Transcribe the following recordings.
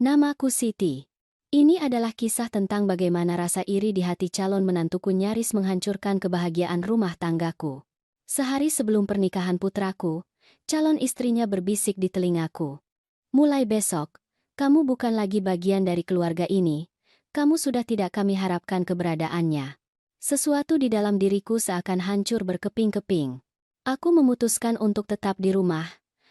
Namaku Siti. Ini adalah kisah tentang bagaimana rasa iri di hati calon menantuku nyaris menghancurkan kebahagiaan rumah tanggaku. Sehari sebelum pernikahan putraku, calon istrinya berbisik di telingaku. Mulai besok, kamu bukan lagi bagian dari keluarga ini. Kamu sudah tidak kami harapkan keberadaannya. Sesuatu di dalam diriku seakan hancur berkeping-keping. Aku memutuskan untuk tetap di rumah.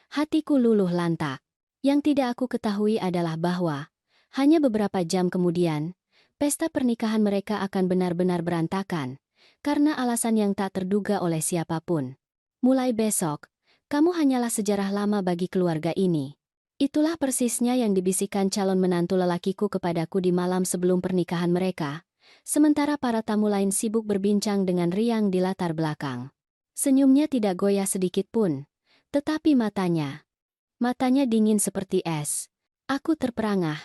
Hatiku luluh lantak. Yang tidak aku ketahui adalah bahwa hanya beberapa jam kemudian, pesta pernikahan mereka akan benar-benar berantakan karena alasan yang tak terduga oleh siapapun. Mulai besok, kamu hanyalah sejarah lama bagi keluarga ini. Itulah persisnya yang dibisikkan calon menantu lelakiku kepadaku di malam sebelum pernikahan mereka, sementara para tamu lain sibuk berbincang dengan riang di latar belakang. Senyumnya tidak goyah sedikit pun, tetapi matanya dingin seperti es. Aku terperangah.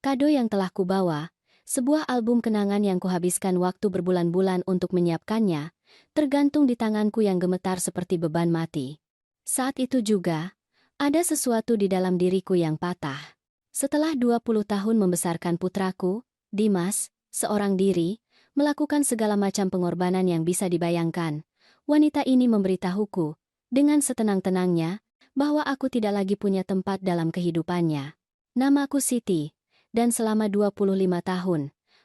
Kado yang telah kubawa, sebuah album kenangan yang kuhabiskan waktu berbulan-bulan untuk menyiapkannya, tergantung di tanganku yang gemetar seperti beban mati. Saat itu juga, ada sesuatu di dalam diriku yang patah. Setelah 20 tahun membesarkan putraku, Dimas, seorang diri, melakukan segala macam pengorbanan yang bisa dibayangkan, wanita ini memberitahuku, dengan setenang-tenangnya, bahwa aku tidak lagi punya tempat dalam kehidupannya. Namaku Siti, dan selama 25 tahun,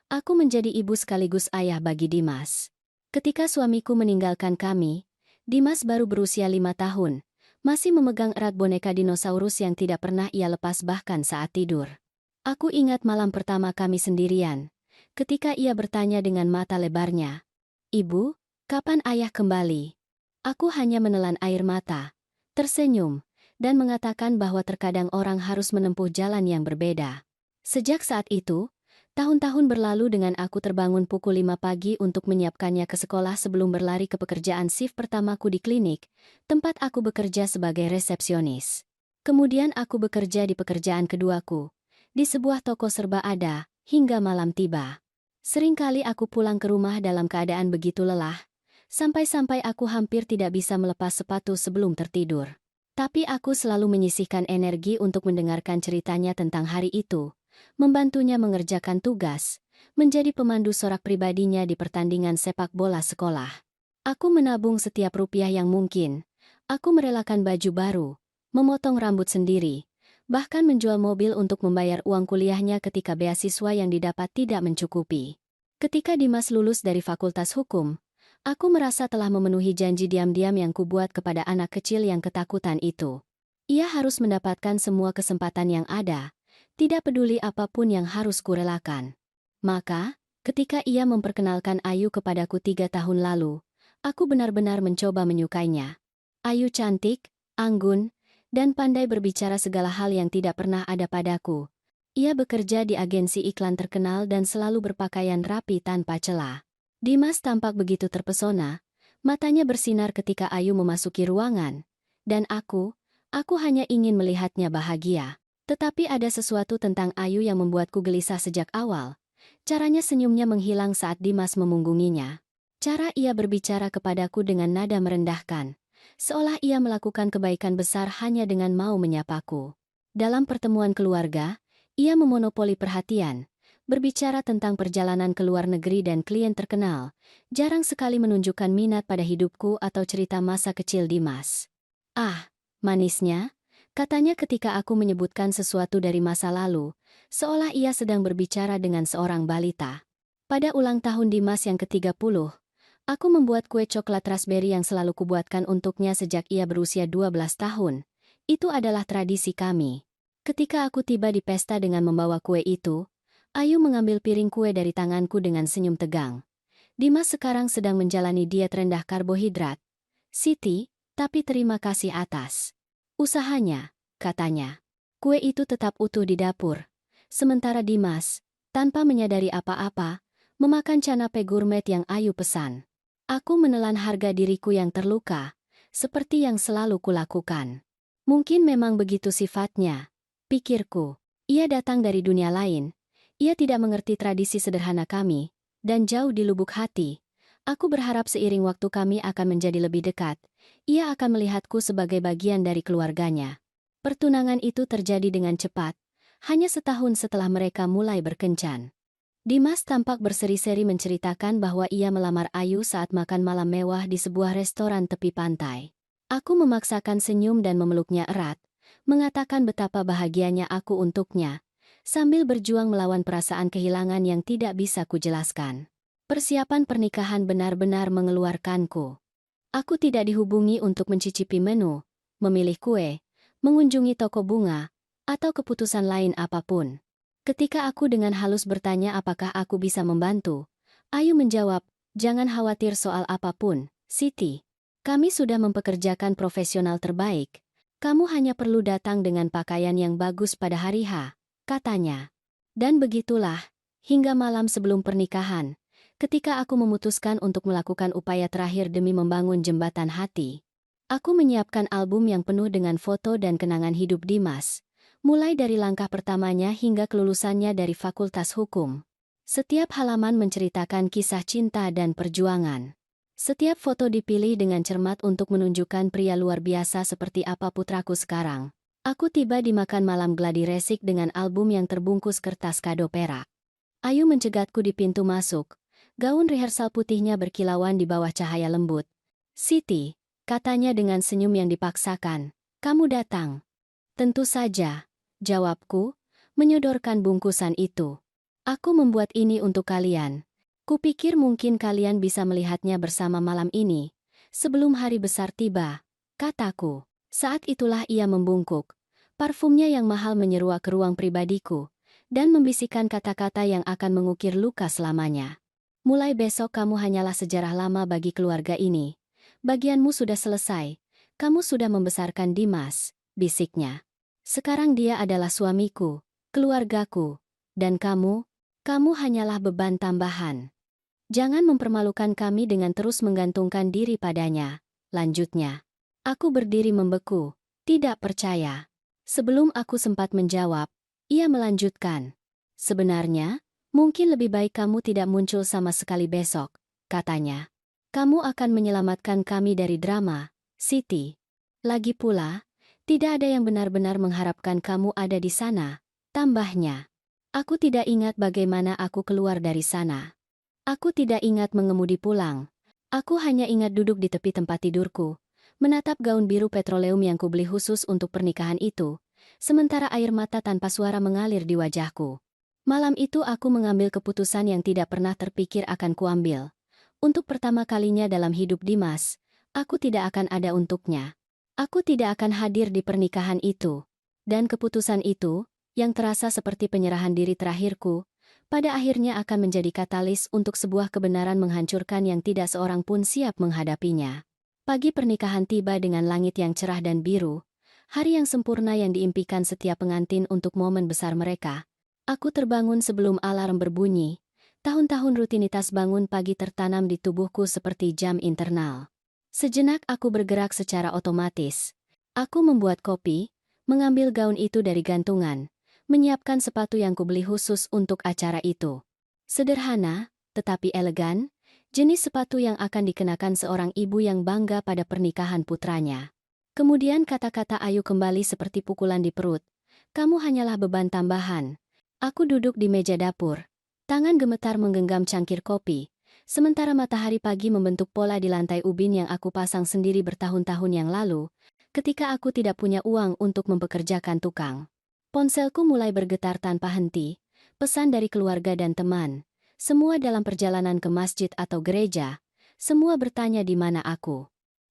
aku menjadi ibu sekaligus ayah bagi Dimas. Ketika suamiku meninggalkan kami, Dimas baru berusia 5 tahun, masih memegang erat boneka dinosaurus yang tidak pernah ia lepas bahkan saat tidur. Aku ingat malam pertama kami sendirian, ketika ia bertanya dengan mata lebarnya, "Ibu, kapan ayah kembali?" Aku hanya menelan air mata, tersenyum, dan mengatakan bahwa terkadang orang harus menempuh jalan yang berbeda. Sejak saat itu, tahun-tahun berlalu dengan aku terbangun pukul 5 pagi untuk menyiapkannya ke sekolah sebelum berlari ke pekerjaan shift pertamaku di klinik, tempat aku bekerja sebagai resepsionis. Kemudian aku bekerja di pekerjaan keduaku, di sebuah toko serba ada, hingga malam tiba. Seringkali aku pulang ke rumah dalam keadaan begitu lelah, sampai-sampai aku hampir tidak bisa melepas sepatu sebelum tertidur. Tapi aku selalu menyisihkan energi untuk mendengarkan ceritanya tentang hari itu, membantunya mengerjakan tugas, menjadi pemandu sorak pribadinya di pertandingan sepak bola sekolah. Aku menabung setiap rupiah yang mungkin. Aku merelakan baju baru, memotong rambut sendiri, bahkan menjual mobil untuk membayar uang kuliahnya ketika beasiswa yang didapat tidak mencukupi. Ketika Dimas lulus dari Fakultas Hukum, aku merasa telah memenuhi janji diam-diam yang kubuat kepada anak kecil yang ketakutan itu. Ia harus mendapatkan semua kesempatan yang ada, tidak peduli apapun yang harus kurelakan. Maka, ketika ia memperkenalkan Ayu kepadaku 3 tahun lalu, aku benar-benar mencoba menyukainya. Ayu cantik, anggun, dan pandai berbicara segala hal yang tidak pernah ada padaku. Ia bekerja di agensi iklan terkenal dan selalu berpakaian rapi tanpa celah. Dimas tampak begitu terpesona, matanya bersinar ketika Ayu memasuki ruangan, dan aku hanya ingin melihatnya bahagia. Tetapi ada sesuatu tentang Ayu yang membuatku gelisah sejak awal. Caranya senyumnya menghilang saat Dimas memunggunginya. Cara ia berbicara kepadaku dengan nada merendahkan, seolah ia melakukan kebaikan besar hanya dengan mau menyapaku. Dalam pertemuan keluarga, ia memonopoli perhatian, berbicara tentang perjalanan ke luar negeri dan klien terkenal, jarang sekali menunjukkan minat pada hidupku atau cerita masa kecil Dimas. "Ah, manisnya," katanya ketika aku menyebutkan sesuatu dari masa lalu, seolah ia sedang berbicara dengan seorang balita. Pada ulang tahun Dimas yang ke-30, aku membuat kue coklat raspberry yang selalu kubuatkan untuknya sejak ia berusia 12 tahun. Itu adalah tradisi kami. Ketika aku tiba di pesta dengan membawa kue itu, Ayu mengambil piring kue dari tanganku dengan senyum tegang. "Dimas sekarang sedang menjalani diet rendah karbohidrat, Siti, tapi terima kasih atas usahanya," katanya. Kue itu tetap utuh di dapur. Sementara Dimas, tanpa menyadari apa-apa, memakan canape gourmet yang Ayu pesan. Aku menelan harga diriku yang terluka, seperti yang selalu kulakukan. Mungkin memang begitu sifatnya, pikirku. Ia datang dari dunia lain. Ia tidak mengerti tradisi sederhana kami, dan jauh di lubuk hati, aku berharap seiring waktu kami akan menjadi lebih dekat, ia akan melihatku sebagai bagian dari keluarganya. Pertunangan itu terjadi dengan cepat, Hanya setahun setelah mereka mulai berkencan. Dimas tampak berseri-seri menceritakan bahwa ia melamar Ayu saat makan malam mewah di sebuah restoran tepi pantai. Aku memaksakan senyum dan memeluknya erat, mengatakan betapa bahagianya aku untuknya, sambil berjuang melawan perasaan kehilangan yang tidak bisa kujelaskan. Persiapan pernikahan benar-benar mengeluarkanku. Aku tidak dihubungi untuk mencicipi menu, memilih kue, mengunjungi toko bunga, atau keputusan lain apapun. Ketika aku dengan halus bertanya apakah aku bisa membantu, Ayu menjawab, "Jangan khawatir soal apapun, Siti. Kami sudah mempekerjakan profesional terbaik. Kamu hanya perlu datang dengan pakaian yang bagus pada hari H," katanya. Dan begitulah, hingga malam sebelum pernikahan, ketika aku memutuskan untuk melakukan upaya terakhir demi membangun jembatan hati. Aku menyiapkan album yang penuh dengan foto dan kenangan hidup Dimas. Mulai dari langkah pertamanya hingga kelulusannya dari Fakultas Hukum. Setiap halaman menceritakan kisah cinta dan perjuangan. Setiap foto dipilih dengan cermat untuk menunjukkan pria luar biasa seperti apa putraku sekarang. Aku tiba di makan malam gladi resik dengan album yang terbungkus kertas kado perak. Ayu mencegatku di pintu masuk. Gaun rehearsal putihnya berkilauan di bawah cahaya lembut. "Siti," katanya dengan senyum yang dipaksakan, "kamu datang." "Tentu saja," jawabku, menyodorkan bungkusan itu. "Aku membuat ini untuk kalian. Kupikir mungkin kalian bisa melihatnya bersama malam ini, sebelum hari besar tiba," kataku. Saat itulah ia membungkuk. Parfumnya yang mahal menyeruak ke ruang pribadiku, dan membisikkan kata-kata yang akan mengukir luka selamanya. "Mulai besok kamu hanyalah sejarah lama bagi keluarga ini. Bagianmu sudah selesai. Kamu sudah membesarkan Dimas," bisiknya. "Sekarang dia adalah suamiku, keluargaku, dan kamu hanyalah beban tambahan. Jangan mempermalukan kami dengan terus menggantungkan diri padanya," lanjutnya. Aku berdiri membeku, tidak percaya. Sebelum aku sempat menjawab, ia melanjutkan. "Sebenarnya, mungkin lebih baik kamu tidak muncul sama sekali besok," katanya. "Kamu akan menyelamatkan kami dari drama, Siti. Lagi pula, tidak ada yang benar-benar mengharapkan kamu ada di sana," tambahnya. Aku tidak ingat bagaimana aku keluar dari sana. Aku tidak ingat mengemudi pulang. Aku hanya ingat duduk di tepi tempat tidurku, menatap gaun biru petroleum yang kubeli khusus untuk pernikahan itu, sementara air mata tanpa suara mengalir di wajahku. Malam itu aku mengambil keputusan yang tidak pernah terpikir akan kuambil. Untuk pertama kalinya dalam hidup Dimas, aku tidak akan ada untuknya. Aku tidak akan hadir di pernikahan itu. Dan keputusan itu, yang terasa seperti penyerahan diri terakhirku, pada akhirnya akan menjadi katalis untuk sebuah kebenaran menghancurkan yang tidak seorang pun siap menghadapinya. Pagi pernikahan tiba dengan langit yang cerah dan biru, hari yang sempurna yang diimpikan setiap pengantin untuk momen besar mereka. Aku terbangun sebelum alarm berbunyi. Tahun-tahun rutinitas bangun pagi tertanam di tubuhku seperti jam internal. Sejenak aku bergerak secara otomatis. Aku membuat kopi, mengambil gaun itu dari gantungan, menyiapkan sepatu yang kubeli khusus untuk acara itu. Sederhana, tetapi elegan, jenis sepatu yang akan dikenakan seorang ibu yang bangga pada pernikahan putranya. Kemudian kata-kata Ayu kembali seperti pukulan di perut. "Kamu hanyalah beban tambahan." Aku duduk di meja dapur. Tangan gemetar menggenggam cangkir kopi. Sementara matahari pagi membentuk pola di lantai ubin yang aku pasang sendiri bertahun-tahun yang lalu, ketika aku tidak punya uang untuk mempekerjakan tukang. Ponselku mulai bergetar tanpa henti, pesan dari keluarga dan teman, semua dalam perjalanan ke masjid atau gereja, semua bertanya di mana aku.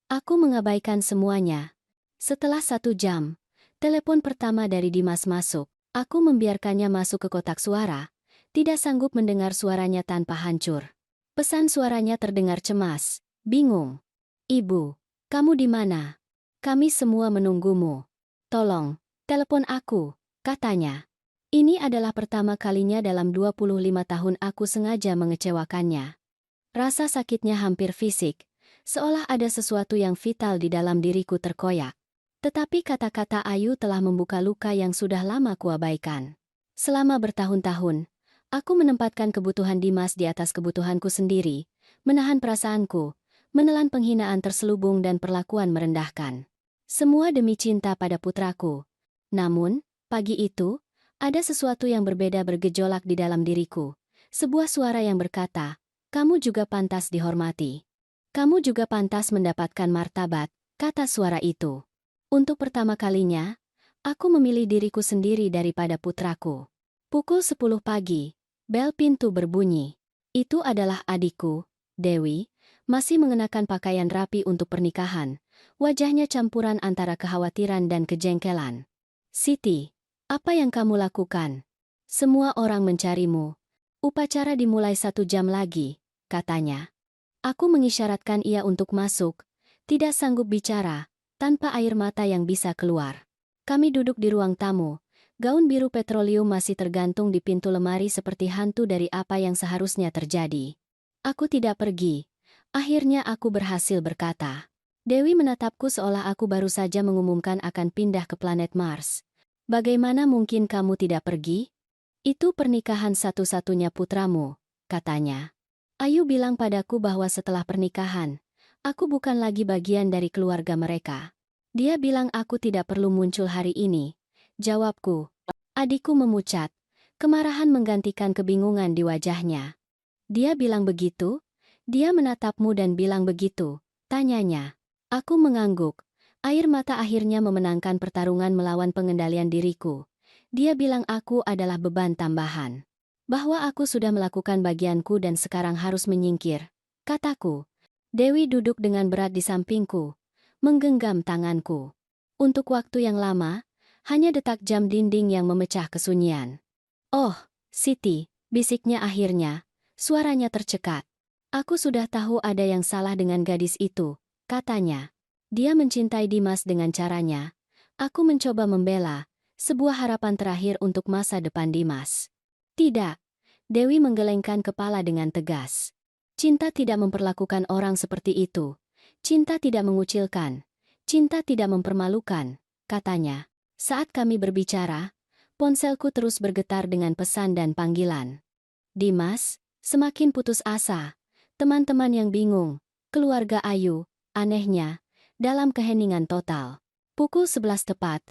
Aku mengabaikan semuanya. Setelah 1 jam, telepon pertama dari Dimas masuk. Aku membiarkannya masuk ke kotak suara, tidak sanggup mendengar suaranya tanpa hancur. Pesan suaranya terdengar cemas, bingung. "Ibu, kamu di mana? Kami semua menunggumu. Tolong, telepon aku," katanya. Ini adalah pertama kalinya dalam 25 tahun aku sengaja mengecewakannya. Rasa sakitnya hampir fisik, seolah ada sesuatu yang vital di dalam diriku terkoyak. Tetapi kata-kata Ayu telah membuka luka yang sudah lama kuabaikan. Selama bertahun-tahun, aku menempatkan kebutuhan Dimas di atas kebutuhanku sendiri, menahan perasaanku, menelan penghinaan terselubung dan perlakuan merendahkan. Semua demi cinta pada putraku. Namun, pagi itu, Ada sesuatu yang berbeda bergejolak di dalam diriku. Sebuah suara yang berkata, kamu juga pantas dihormati. Kamu juga pantas mendapatkan martabat, kata suara itu. Untuk pertama kalinya, aku memilih diriku sendiri daripada putraku. Pukul 10 pagi, bel pintu berbunyi. Itu adalah adikku, Dewi, masih mengenakan pakaian rapi untuk pernikahan. Wajahnya campuran antara kekhawatiran dan kejengkelan. Siti, apa yang kamu lakukan? Semua orang mencarimu. Upacara dimulai 1 jam lagi, katanya. Aku mengisyaratkan ia untuk masuk, tidak sanggup bicara, tanpa air mata yang bisa keluar. Kami duduk di ruang tamu. Gaun biru petroleum masih tergantung di pintu lemari seperti hantu dari apa yang seharusnya terjadi. Aku tidak pergi. Akhirnya aku berhasil berkata. Dewi menatapku seolah aku baru saja mengumumkan akan pindah ke planet Mars. Bagaimana mungkin kamu tidak pergi? Itu pernikahan satu-satunya putramu, katanya. Ayu bilang padaku bahwa setelah pernikahan, aku bukan lagi bagian dari keluarga mereka. Dia bilang aku tidak perlu muncul hari ini. Jawabku. Adikku memucat. Kemarahan menggantikan kebingungan di wajahnya. Dia bilang begitu? Dia menatapmu dan bilang begitu, tanyanya. Aku mengangguk. Air mata akhirnya memenangkan pertarungan melawan pengendalian diriku. Dia bilang aku adalah beban tambahan. Bahwa aku sudah melakukan bagianku dan sekarang harus menyingkir, kataku. Dewi duduk dengan berat di sampingku, menggenggam tanganku. Untuk waktu yang lama, hanya detak jam dinding yang memecah kesunyian. Oh, Siti, bisiknya akhirnya. Suaranya tercekat. Aku sudah tahu ada yang salah dengan gadis itu, katanya. Dia mencintai Dimas dengan caranya. Aku mencoba membela, sebuah harapan terakhir untuk masa depan Dimas. Tidak. Dewi menggelengkan kepala dengan tegas. Cinta tidak memperlakukan orang seperti itu. Cinta tidak mengucilkan. Cinta tidak mempermalukan, katanya. Saat kami berbicara, ponselku terus bergetar dengan pesan dan panggilan. Dimas, semakin putus asa. Teman-teman yang bingung. Keluarga Ayu, anehnya, dalam keheningan total. Pukul 11 tepat,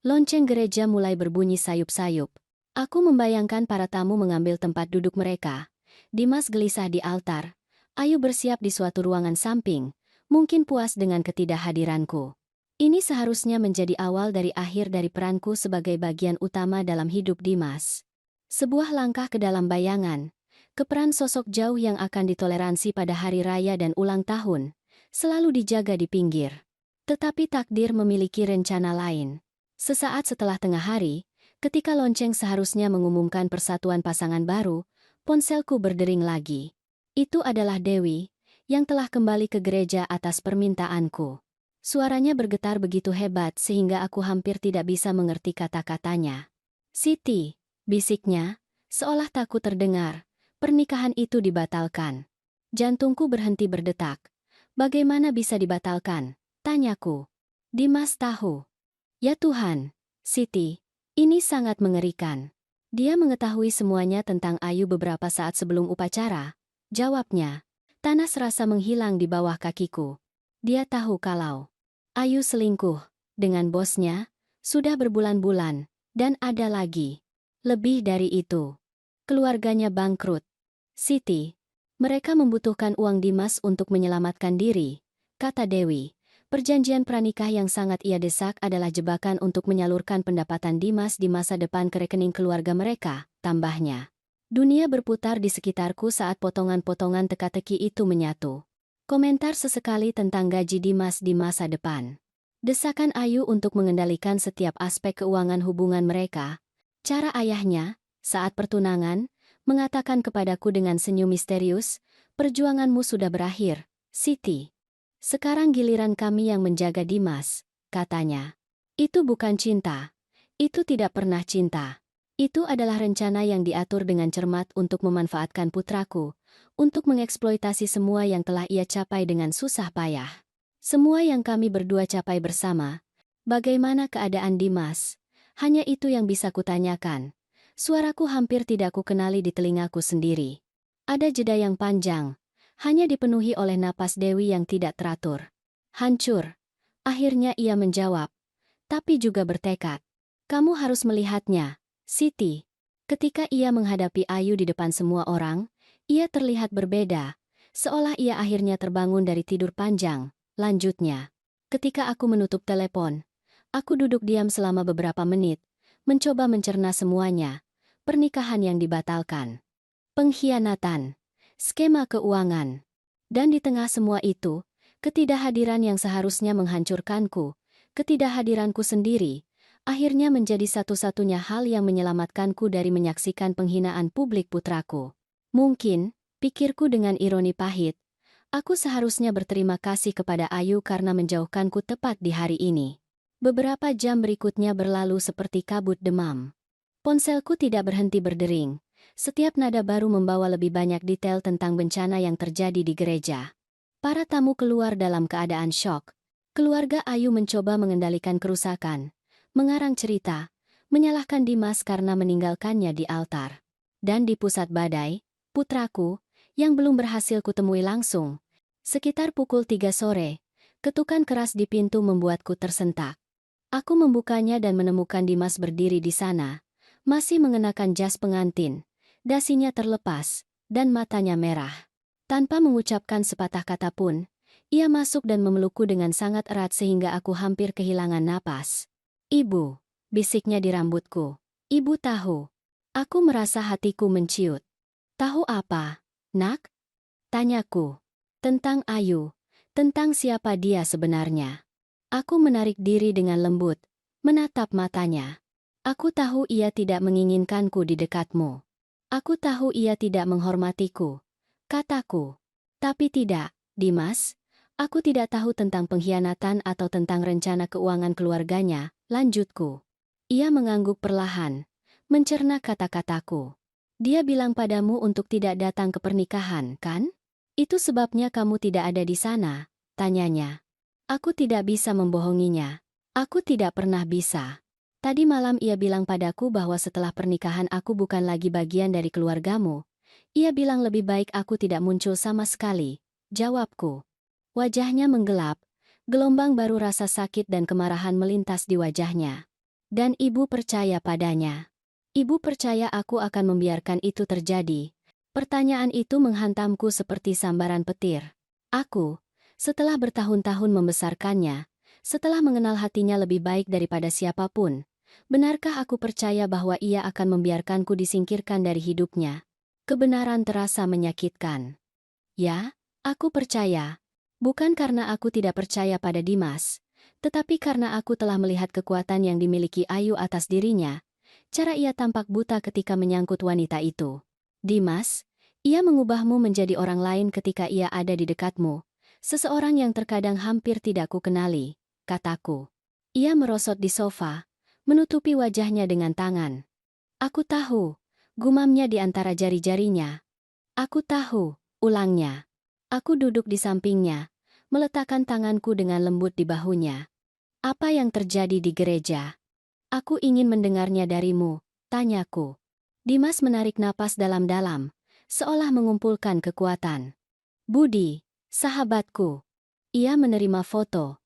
lonceng gereja mulai berbunyi sayup-sayup. Aku membayangkan para tamu mengambil tempat duduk mereka. Dimas gelisah di altar. Ayu bersiap di suatu ruangan samping, mungkin puas dengan ketidakhadiranku. Ini seharusnya menjadi awal dari akhir dari peranku sebagai bagian utama dalam hidup Dimas. Sebuah langkah ke dalam bayangan, ke peran sosok jauh yang akan ditoleransi pada hari raya dan ulang tahun, selalu dijaga di pinggir. Tetapi takdir memiliki rencana lain. Sesaat setelah tengah hari, ketika lonceng seharusnya mengumumkan persatuan pasangan baru, ponselku berdering lagi. Itu adalah Dewi, yang telah kembali ke gereja atas permintaanku. Suaranya bergetar begitu hebat sehingga aku hampir tidak bisa mengerti kata-katanya. Siti, bisiknya, seolah takut terdengar, pernikahan itu dibatalkan. Jantungku berhenti berdetak. Bagaimana bisa dibatalkan? Tanyaku. Dimas tahu. Ya Tuhan, Siti, ini sangat mengerikan. Dia mengetahui semuanya tentang Ayu beberapa saat sebelum upacara. Jawabnya. Tanah serasa menghilang di bawah kakiku. Dia tahu kalau Ayu selingkuh dengan bosnya, sudah berbulan-bulan, dan ada lagi. Lebih dari itu. Keluarganya bangkrut. Siti, mereka membutuhkan uang Dimas untuk menyelamatkan diri, kata Dewi. Perjanjian pranikah yang sangat ia desak adalah jebakan untuk menyalurkan pendapatan Dimas di masa depan ke rekening keluarga mereka, tambahnya. Dunia berputar di sekitarku saat potongan-potongan teka-teki itu menyatu. Komentar sesekali tentang gaji Dimas di masa depan. Desakan Ayu untuk mengendalikan setiap aspek keuangan hubungan mereka. Cara ayahnya, saat pertunangan, mengatakan kepadaku dengan senyum misterius, perjuanganmu sudah berakhir, Siti. Sekarang giliran kami yang menjaga Dimas, katanya. Itu bukan cinta. Itu tidak pernah cinta. Itu adalah rencana yang diatur dengan cermat untuk memanfaatkan putraku, untuk mengeksploitasi semua yang telah ia capai dengan susah payah. Semua yang kami berdua capai bersama. Bagaimana keadaan Dimas? Hanya itu yang bisa kutanyakan. Suaraku hampir tidak kukenali di telingaku sendiri. Ada jeda yang panjang. Hanya dipenuhi oleh napas Dewi yang tidak teratur. Hancur. Akhirnya ia menjawab. Tapi juga bertekad. Kamu harus melihatnya, Siti. Ketika ia menghadapi Ayu di depan semua orang, ia terlihat berbeda, seolah ia akhirnya terbangun dari tidur panjang. Lanjutnya, ketika aku menutup telepon, aku duduk diam selama beberapa menit, mencoba mencerna semuanya. Pernikahan yang dibatalkan, pengkhianatan, skema keuangan. Dan di tengah semua itu, ketidakhadiran yang seharusnya menghancurkanku, ketidakhadiranku sendiri, akhirnya menjadi satu-satunya hal yang menyelamatkanku dari menyaksikan penghinaan publik putraku. Mungkin, pikirku dengan ironi pahit, aku seharusnya berterima kasih kepada Ayu karena menjauhkanku tepat di hari ini. Beberapa jam berikutnya berlalu seperti kabut demam. Ponselku tidak berhenti berdering. Setiap nada baru membawa lebih banyak detail tentang bencana yang terjadi di gereja. Para tamu keluar dalam keadaan syok. Keluarga Ayu mencoba mengendalikan kerusakan, mengarang cerita, menyalahkan Dimas karena meninggalkannya di altar. Dan di pusat badai, putraku, yang belum berhasil kutemui langsung. Sekitar pukul 3 sore, ketukan keras di pintu membuatku tersentak. Aku membukanya dan menemukan Dimas berdiri di sana, masih mengenakan jas pengantin, dasinya terlepas, dan matanya merah. Tanpa mengucapkan sepatah kata pun, ia masuk dan memelukku dengan sangat erat sehingga aku hampir kehilangan napas. "Ibu," bisiknya di rambutku. "Ibu tahu." Aku merasa hatiku menciut. "Tahu apa, nak?" tanyaku. "Tentang Ayu, tentang siapa dia sebenarnya." Aku menarik diri dengan lembut, menatap matanya. "Aku tahu ia tidak menginginkanku di dekatmu. Aku tahu ia tidak menghormatiku," kataku. "Tapi tidak, Dimas. Aku tidak tahu tentang pengkhianatan atau tentang rencana keuangan keluarganya," lanjutku. Ia mengangguk perlahan, mencerna kata-kataku. "Dia bilang padamu untuk tidak datang ke pernikahan, kan? Itu sebabnya kamu tidak ada di sana?" tanyanya. Aku tidak bisa membohonginya. Aku tidak pernah bisa. "Tadi malam ia bilang padaku bahwa setelah pernikahan aku bukan lagi bagian dari keluargamu. Ia bilang lebih baik aku tidak muncul sama sekali," jawabku. Wajahnya menggelap, gelombang baru rasa sakit dan kemarahan melintas di wajahnya. "Dan ibu percaya padanya? Ibu percaya aku akan membiarkan itu terjadi?" Pertanyaan itu menghantamku seperti sambaran petir. Aku, setelah bertahun-tahun membesarkannya, setelah mengenal hatinya lebih baik daripada siapapun, benarkah aku percaya bahwa ia akan membiarkanku disingkirkan dari hidupnya? Kebenaran terasa menyakitkan. Ya, aku percaya. Bukan karena aku tidak percaya pada Dimas, tetapi karena aku telah melihat kekuatan yang dimiliki Ayu atas dirinya. Cara ia tampak buta ketika menyangkut wanita itu. "Dimas, ia mengubahmu menjadi orang lain ketika ia ada di dekatmu. Seseorang yang terkadang hampir tidak kukenali," kataku. Ia merosot di sofa, menutupi wajahnya dengan tangan. "Aku tahu," gumamnya di antara jari-jarinya. "Aku tahu," ulangnya. Aku duduk di sampingnya, meletakkan tanganku dengan lembut di bahunya. "Apa yang terjadi di gereja? Aku ingin mendengarnya darimu," tanyaku. Dimas menarik napas dalam-dalam, seolah mengumpulkan kekuatan. "Budi, sahabatku." Ia menerima foto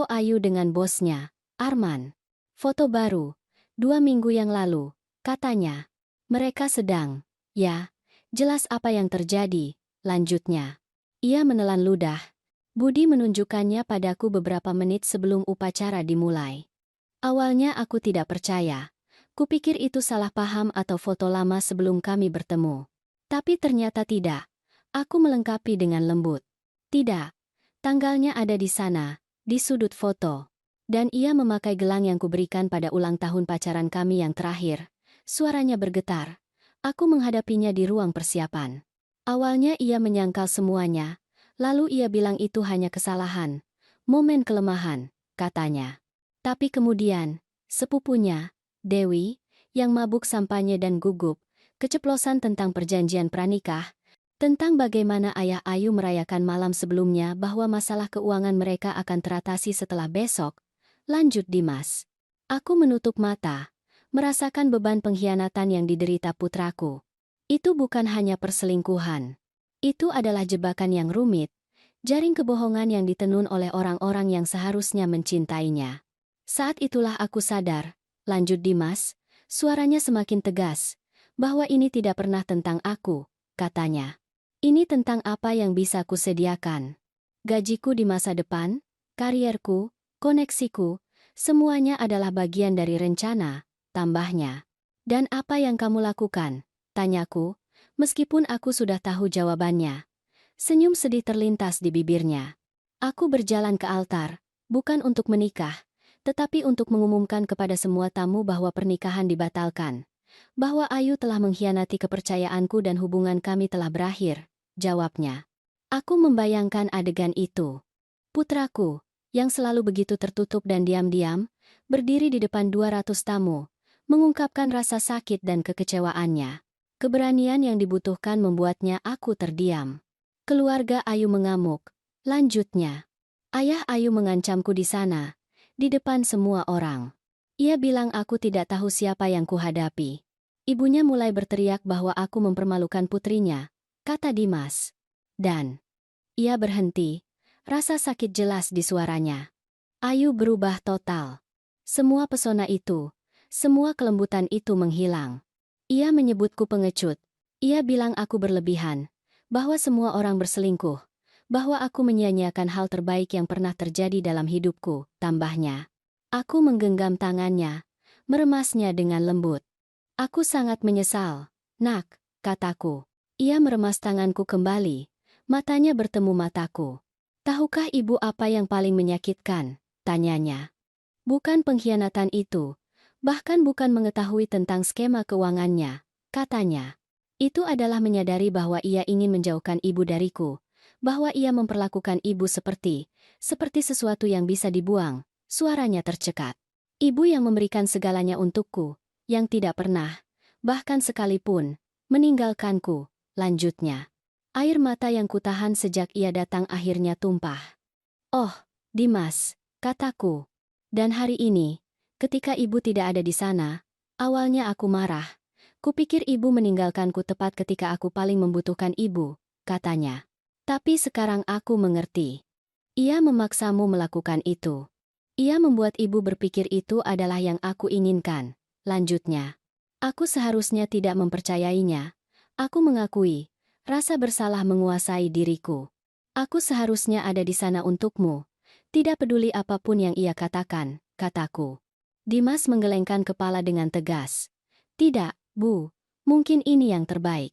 Ayu dengan bosnya, Arman. "Foto baru, 2 minggu yang lalu," katanya. "Mereka sedang, ya, jelas apa yang terjadi," lanjutnya. Ia menelan ludah. Budi menunjukkannya padaku beberapa menit sebelum upacara dimulai. Awalnya aku tidak percaya. Kupikir itu salah paham atau foto lama sebelum kami bertemu. Tapi ternyata tidak. Aku melengkapi dengan lembut. "Tidak. Tanggalnya ada di sana, di sudut foto." Dan ia memakai gelang yang kuberikan pada ulang tahun pacaran kami yang terakhir. Suaranya bergetar. Aku menghadapinya di ruang persiapan. Awalnya ia menyangkal semuanya, lalu ia bilang itu hanya kesalahan, momen kelemahan, katanya. Tapi kemudian, sepupunya, Dewi, yang mabuk sampanye dan gugup, keceplosan tentang perjanjian pranikah, tentang bagaimana ayah Ayu merayakan malam sebelumnya bahwa masalah keuangan mereka akan teratasi setelah besok, lanjut Dimas. Aku menutup mata, merasakan beban pengkhianatan yang diderita putraku. Itu bukan hanya perselingkuhan. Itu adalah jebakan yang rumit, jaring kebohongan yang ditenun oleh orang-orang yang seharusnya mencintainya. Saat itulah aku sadar, lanjut Dimas, Suaranya semakin tegas, bahwa ini tidak pernah tentang aku, katanya. Ini tentang apa yang bisa kusediakan. Gajiku di masa depan, karierku, koneksiku, semuanya adalah bagian dari rencana, tambahnya. Dan apa yang kamu lakukan? Tanyaku, meskipun aku sudah tahu jawabannya. Senyum sedih terlintas di bibirnya. Aku berjalan ke altar, bukan untuk menikah, tetapi untuk mengumumkan kepada semua tamu bahwa pernikahan dibatalkan. Bahwa Ayu telah mengkhianati kepercayaanku dan hubungan kami telah berakhir, jawabnya. Aku membayangkan adegan itu. Putraku, yang selalu begitu tertutup dan diam-diam, berdiri di depan 200 tamu, mengungkapkan rasa sakit dan kekecewaannya. Keberanian yang dibutuhkan membuatnya aku terdiam. Keluarga Ayu mengamuk. Lanjutnya, ayah Ayu mengancamku di sana, di depan semua orang. Ia bilang aku tidak tahu siapa yang kuhadapi. Ibunya mulai berteriak bahwa aku mempermalukan putrinya, kata Dimas. Dan ia berhenti, rasa sakit jelas di suaranya. Ayu berubah total. Semua pesona itu, semua kelembutan itu menghilang. Ia menyebutku pengecut. Ia bilang aku berlebihan, bahwa semua orang berselingkuh, bahwa aku menyia-nyiakan hal terbaik yang pernah terjadi dalam hidupku, tambahnya. Aku menggenggam tangannya, meremasnya dengan lembut. Aku sangat menyesal, nak, kataku. Ia meremas tanganku kembali, matanya bertemu mataku. Tahukah ibu apa yang paling menyakitkan? Tanyanya. Bukan pengkhianatan itu, bahkan bukan mengetahui tentang skema keuangannya, katanya. Itu adalah menyadari bahwa ia ingin menjauhkan ibu dariku, bahwa ia memperlakukan ibu seperti sesuatu yang bisa dibuang, suaranya tercekat. Ibu yang memberikan segalanya untukku, yang tidak pernah, bahkan sekalipun, meninggalkanku, lanjutnya. Air mata yang kutahan sejak ia datang akhirnya tumpah. Oh, Dimas, kataku. Dan hari ini, ketika ibu tidak ada di sana, awalnya aku marah. Kupikir ibu meninggalkanku tepat ketika aku paling membutuhkan ibu, katanya. Tapi sekarang aku mengerti. Ia memaksamu melakukan itu. Ia membuat ibu berpikir itu adalah yang aku inginkan, lanjutnya. Aku seharusnya tidak mempercayainya. Aku mengakui, rasa bersalah menguasai diriku. Aku seharusnya ada di sana untukmu. Tidak peduli apapun yang ia katakan, kataku. Dimas menggelengkan kepala dengan tegas. Tidak, Bu, mungkin ini yang terbaik.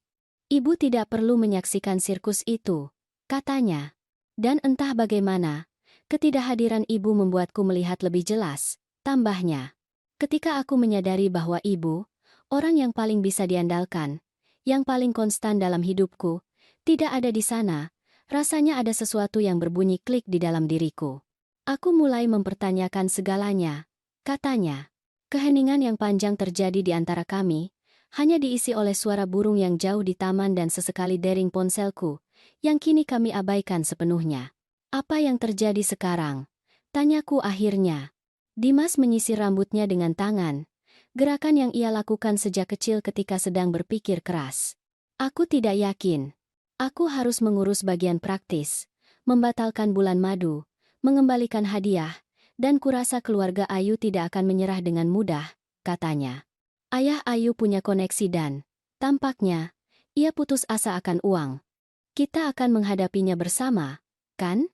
Ibu tidak perlu menyaksikan sirkus itu, katanya. Dan entah bagaimana, ketidakhadiran ibu membuatku melihat lebih jelas, tambahnya. Ketika aku menyadari bahwa ibu, orang yang paling bisa diandalkan, yang paling konstan dalam hidupku, tidak ada di sana, rasanya ada sesuatu yang berbunyi klik di dalam diriku. Aku mulai mempertanyakan segalanya, katanya. Keheningan yang panjang terjadi di antara kami, hanya diisi oleh suara burung yang jauh di taman dan sesekali dering ponselku, yang kini kami abaikan sepenuhnya. Apa yang terjadi sekarang? Tanyaku akhirnya. Dimas menyisir rambutnya dengan tangan, gerakan yang ia lakukan sejak kecil ketika sedang berpikir keras. Aku tidak yakin. Aku harus mengurus bagian praktis, membatalkan bulan madu, mengembalikan hadiah, dan kurasa keluarga Ayu tidak akan menyerah dengan mudah, katanya. Ayah Ayu punya koneksi dan, tampaknya, ia putus asa akan uang. Kita akan menghadapinya bersama, kan?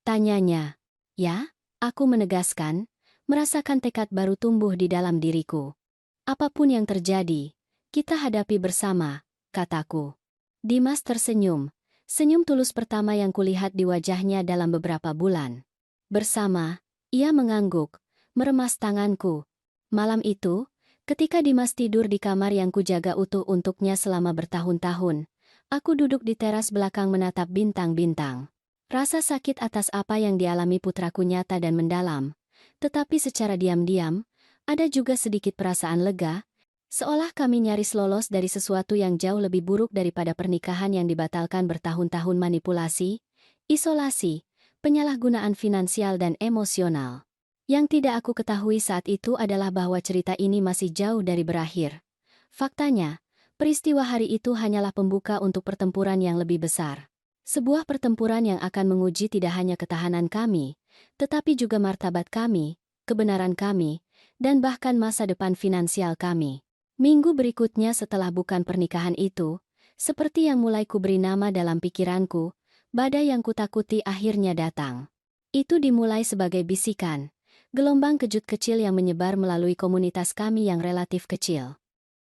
Tanyanya. Ya, aku menegaskan, merasakan tekad baru tumbuh di dalam diriku. Apapun yang terjadi, kita hadapi bersama, kataku. Dimas tersenyum, senyum tulus pertama yang kulihat di wajahnya dalam beberapa bulan. Bersama, ia mengangguk, meremas tanganku. Malam itu, ketika Dimas tidur di kamar yang kujaga utuh untuknya selama bertahun-tahun, aku duduk di teras belakang menatap bintang-bintang. Rasa sakit atas apa yang dialami putraku nyata dan mendalam, tetapi secara diam-diam, ada juga sedikit perasaan lega, seolah kami nyaris lolos dari sesuatu yang jauh lebih buruk daripada pernikahan yang dibatalkan bertahun-tahun manipulasi, isolasi, penyalahgunaan finansial dan emosional. Yang tidak aku ketahui saat itu adalah bahwa cerita ini masih jauh dari berakhir. Faktanya, peristiwa hari itu hanyalah pembuka untuk pertempuran yang lebih besar. Sebuah pertempuran yang akan menguji tidak hanya ketahanan kami, tetapi juga martabat kami, kebenaran kami, dan bahkan masa depan finansial kami. Minggu berikutnya setelah bukan pernikahan itu, seperti yang mulai kuberi nama dalam pikiranku, badai yang kutakuti akhirnya datang. Itu dimulai sebagai bisikan, gelombang kejut kecil yang menyebar melalui komunitas kami yang relatif kecil.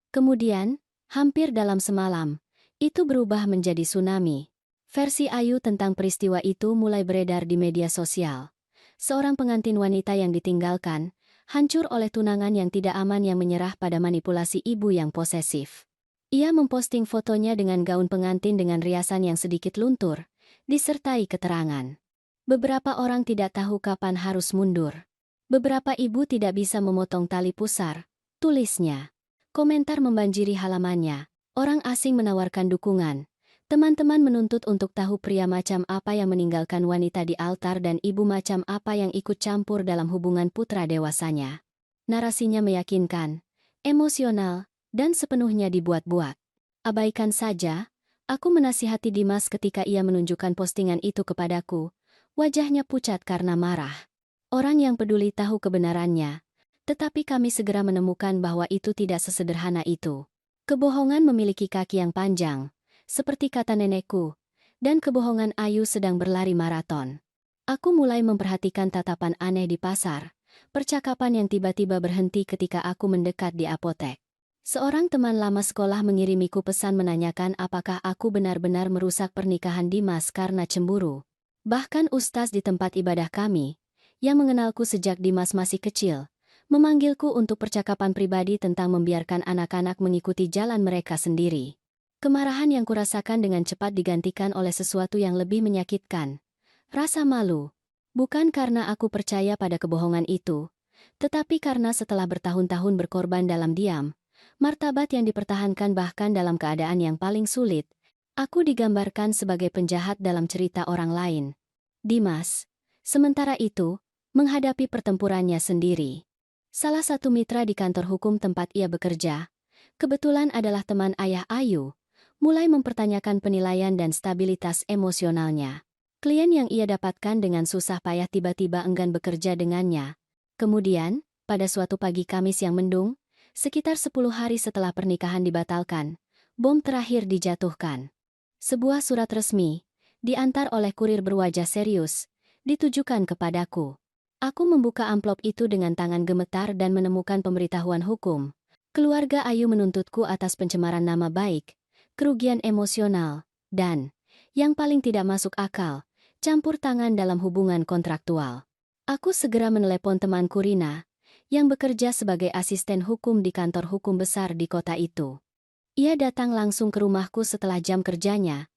Kemudian, hampir dalam semalam, itu berubah menjadi tsunami. Versi Ayu tentang peristiwa itu mulai beredar di media sosial. Seorang pengantin wanita yang ditinggalkan, hancur oleh tunangan yang tidak aman yang menyerah pada manipulasi ibu yang posesif. Ia memposting fotonya dengan gaun pengantin dengan riasan yang sedikit luntur, disertai keterangan. Beberapa orang tidak tahu kapan harus mundur. Beberapa ibu tidak bisa memotong tali pusar, tulisnya. Komentar membanjiri halamannya. Orang asing menawarkan dukungan. Teman-teman menuntut untuk tahu pria macam apa yang meninggalkan wanita di altar dan ibu macam apa yang ikut campur dalam hubungan putra dewasanya. Narasinya meyakinkan, emosional, dan sepenuhnya dibuat-buat. Abaikan saja, aku menasihati Dimas ketika ia menunjukkan postingan itu kepadaku. Wajahnya pucat karena marah. Orang yang peduli tahu kebenarannya. Tetapi kami segera menemukan bahwa itu tidak sesederhana itu. Kebohongan memiliki kaki yang panjang, seperti kata nenekku, dan kebohongan Ayu sedang berlari maraton. Aku mulai memperhatikan tatapan aneh di pasar, percakapan yang tiba-tiba berhenti ketika aku mendekat di apotek. Seorang teman lama sekolah mengirimiku pesan menanyakan apakah aku benar-benar merusak pernikahan Dimas karena cemburu. Bahkan ustaz di tempat ibadah kami, yang mengenalku sejak Dimas masih kecil, memanggilku untuk percakapan pribadi tentang membiarkan anak-anak mengikuti jalan mereka sendiri. Kemarahan yang kurasakan dengan cepat digantikan oleh sesuatu yang lebih menyakitkan. Rasa malu. Bukan karena aku percaya pada kebohongan itu, tetapi karena setelah bertahun-tahun berkorban dalam diam, martabat yang dipertahankan bahkan dalam keadaan yang paling sulit, aku digambarkan sebagai penjahat dalam cerita orang lain. Dimas, sementara itu, menghadapi pertempurannya sendiri. Salah satu mitra di kantor hukum tempat ia bekerja, kebetulan adalah teman ayah Ayu, mulai mempertanyakan penilaian dan stabilitas emosionalnya. Klien yang ia dapatkan dengan susah payah tiba-tiba enggan bekerja dengannya. Kemudian, pada suatu pagi Kamis yang mendung, sekitar 10 hari setelah pernikahan dibatalkan, bom terakhir dijatuhkan. Sebuah surat resmi, diantar oleh kurir berwajah serius, ditujukan kepadaku. Aku membuka amplop itu dengan tangan gemetar dan menemukan pemberitahuan hukum. Keluarga Ayu menuntutku atas pencemaran nama baik, kerugian emosional, dan, yang paling tidak masuk akal, campur tangan dalam hubungan kontraktual. Aku segera menelepon temanku Rina, yang bekerja sebagai asisten hukum di kantor hukum besar di kota itu. Ia datang langsung ke rumahku setelah jam kerjanya.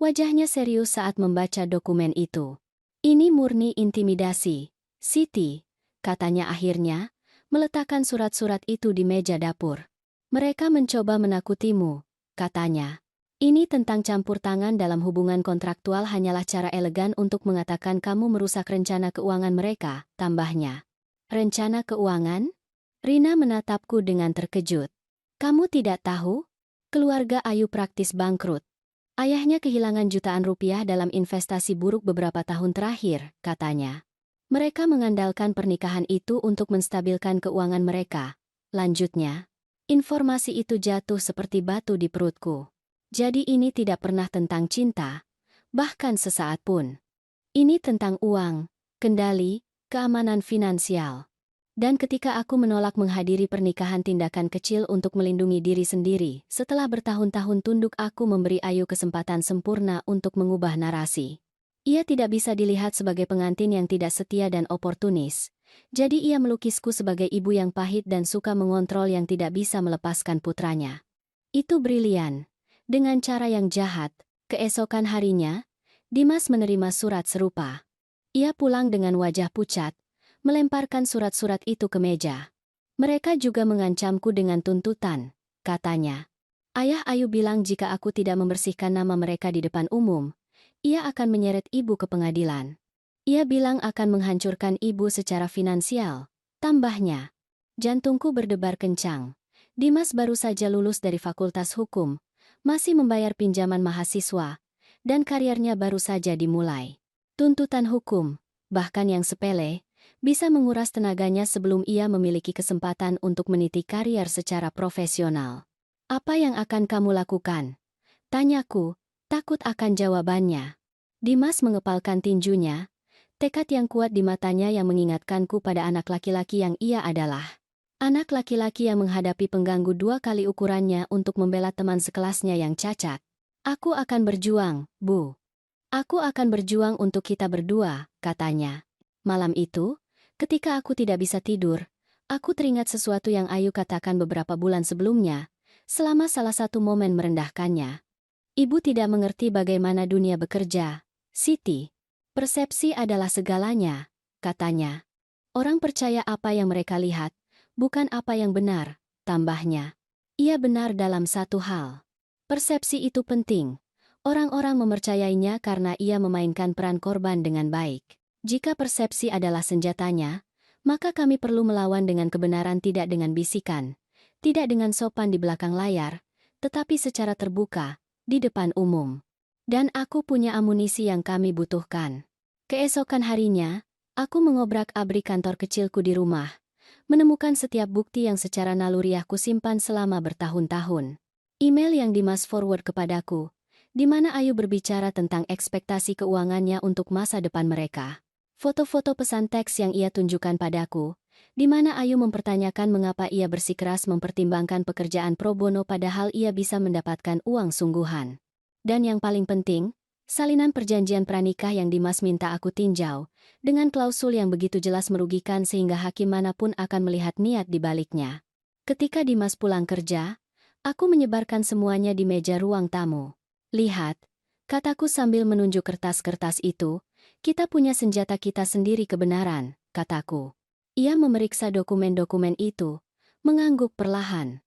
Wajahnya serius saat membaca dokumen itu. Ini murni intimidasi, Siti, katanya akhirnya, meletakkan surat-surat itu di meja dapur. Mereka mencoba menakutimu, katanya. Ini tentang campur tangan dalam hubungan kontraktual hanyalah cara elegan untuk mengatakan kamu merusak rencana keuangan mereka, tambahnya. Rencana keuangan? Rina menatapku dengan terkejut. Kamu tidak tahu? Keluarga Ayu praktis bangkrut. Ayahnya kehilangan jutaan rupiah dalam investasi buruk beberapa tahun terakhir, katanya. Mereka mengandalkan pernikahan itu untuk menstabilkan keuangan mereka. Lanjutnya, informasi itu jatuh seperti batu di perutku. Jadi ini tidak pernah tentang cinta, bahkan sesaat pun. Ini tentang uang, kendali, keamanan finansial. Dan ketika aku menolak menghadiri pernikahan tindakan kecil untuk melindungi diri sendiri, setelah bertahun-tahun tunduk aku memberi Ayu kesempatan sempurna untuk mengubah narasi. Ia tidak bisa dilihat sebagai pengantin yang tidak setia dan oportunis. Jadi ia melukisku sebagai ibu yang pahit dan suka mengontrol yang tidak bisa melepaskan putranya. Itu brilian. Dengan cara yang jahat, keesokan harinya, Dimas menerima surat serupa. Ia pulang dengan wajah pucat, melemparkan surat-surat itu ke meja. Mereka juga mengancamku dengan tuntutan, katanya. Ayah Ayu bilang jika aku tidak membersihkan nama mereka di depan umum, ia akan menyeret ibu ke pengadilan. Ia bilang akan menghancurkan ibu secara finansial, tambahnya. Jantungku berdebar kencang. Dimas baru saja lulus dari Fakultas Hukum, masih membayar pinjaman mahasiswa, dan karirnya baru saja dimulai. Tuntutan hukum, bahkan yang sepele, bisa menguras tenaganya sebelum ia memiliki kesempatan untuk meniti karier secara profesional. Apa yang akan kamu lakukan? Tanyaku, takut akan jawabannya. Dimas mengepalkan tinjunya, tekad yang kuat di matanya yang mengingatkanku pada anak laki-laki yang ia adalah. Anak laki-laki yang menghadapi pengganggu 2 kali ukurannya untuk membela teman sekelasnya yang cacat. Aku akan berjuang, Bu. Aku akan berjuang untuk kita berdua, katanya. Malam itu, ketika aku tidak bisa tidur, aku teringat sesuatu yang Ayu katakan beberapa bulan sebelumnya, selama salah satu momen merendahkannya. Ibu tidak mengerti bagaimana dunia bekerja, Siti. Persepsi adalah segalanya, katanya. Orang percaya apa yang mereka lihat, bukan apa yang benar, tambahnya. Ia benar dalam satu hal. Persepsi itu penting. Orang-orang mempercayainya karena ia memainkan peran korban dengan baik. Jika persepsi adalah senjatanya, maka kami perlu melawan dengan kebenaran, tidak dengan bisikan, tidak dengan sopan di belakang layar, tetapi secara terbuka, di depan umum. Dan aku punya amunisi yang kami butuhkan. Keesokan harinya, aku mengobrak-abrik kantor kecilku di rumah, menemukan setiap bukti yang secara naluriah kusimpan selama bertahun-tahun. Email yang Dimas forward kepadaku, di mana Ayu berbicara tentang ekspektasi keuangannya untuk masa depan mereka. Foto-foto pesan teks yang ia tunjukkan padaku, di mana Ayu mempertanyakan mengapa ia bersikeras mempertimbangkan pekerjaan pro bono padahal ia bisa mendapatkan uang sungguhan. Dan yang paling penting, salinan perjanjian pranikah yang Dimas minta aku tinjau, dengan klausul yang begitu jelas merugikan sehingga hakim manapun akan melihat niat di baliknya. Ketika Dimas pulang kerja, aku menyebarkan semuanya di meja ruang tamu. Lihat, kataku sambil menunjuk kertas-kertas itu, kita punya senjata kita sendiri kebenaran, kataku. Ia memeriksa dokumen-dokumen itu, mengangguk perlahan.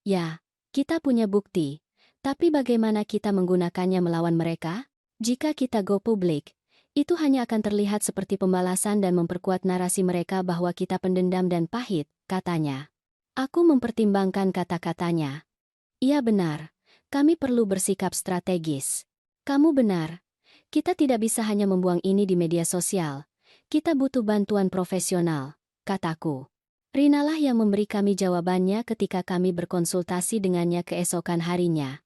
Ya, kita punya bukti, tapi bagaimana kita menggunakannya melawan mereka? Jika kita go public, itu hanya akan terlihat seperti pembalasan dan memperkuat narasi mereka bahwa kita pendendam dan pahit, katanya. Aku mempertimbangkan kata-katanya. Ia benar, kami perlu bersikap strategis. Kamu benar, kita tidak bisa hanya membuang ini di media sosial. Kita butuh bantuan profesional, kataku. Rinalah yang memberi kami jawabannya ketika kami berkonsultasi dengannya keesokan harinya.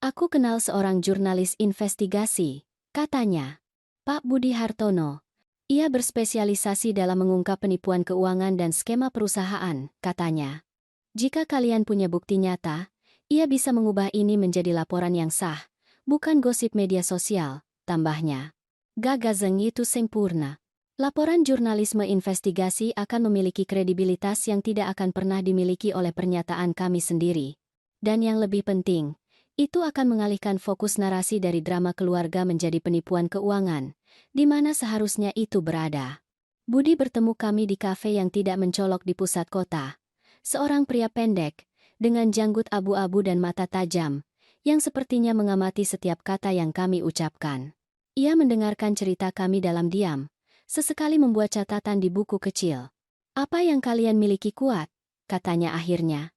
Aku kenal seorang jurnalis investigasi, katanya. Pak Budi Hartono. Ia berspesialisasi dalam mengungkap penipuan keuangan dan skema perusahaan, katanya. Jika kalian punya bukti nyata, ia bisa mengubah ini menjadi laporan yang sah, bukan gosip media sosial, tambahnya. Gagazeng itu sempurna. Laporan jurnalisme investigasi akan memiliki kredibilitas yang tidak akan pernah dimiliki oleh pernyataan kami sendiri. Dan yang lebih penting, itu akan mengalihkan fokus narasi dari drama keluarga menjadi penipuan keuangan, di mana seharusnya itu berada. Budi bertemu kami di kafe yang tidak mencolok di pusat kota. Seorang pria pendek, dengan janggut abu-abu dan mata tajam, yang sepertinya mengamati setiap kata yang kami ucapkan. Ia mendengarkan cerita kami dalam diam, sesekali membuat catatan di buku kecil. Apa yang kalian miliki kuat, katanya akhirnya.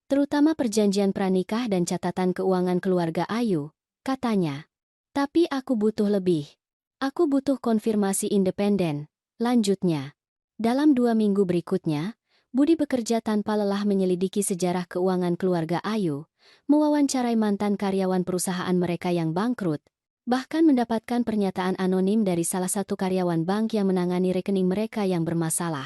Terutama perjanjian pranikah dan catatan keuangan keluarga Ayu, katanya. Tapi aku butuh lebih. Aku butuh konfirmasi independen, lanjutnya. Dalam 2 minggu berikutnya, Budi bekerja tanpa lelah menyelidiki sejarah keuangan keluarga Ayu, mewawancarai mantan karyawan perusahaan mereka yang bangkrut, bahkan mendapatkan pernyataan anonim dari salah satu karyawan bank yang menangani rekening mereka yang bermasalah.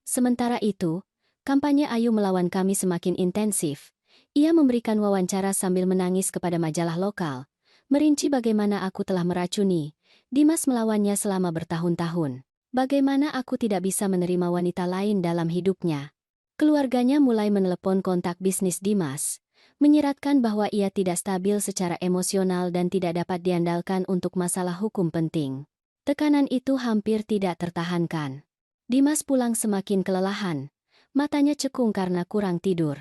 Sementara itu, kampanye Ayu melawan kami semakin intensif. Ia memberikan wawancara sambil menangis kepada majalah lokal, merinci bagaimana aku telah meracuni Dimas melawannya selama bertahun-tahun. Bagaimana aku tidak bisa menerima wanita lain dalam hidupnya. Keluarganya mulai menelepon kontak bisnis Dimas, menyiratkan bahwa ia tidak stabil secara emosional dan tidak dapat diandalkan untuk masalah hukum penting. Tekanan itu hampir tidak tertahankan. Dimas pulang semakin kelelahan, matanya cekung karena kurang tidur.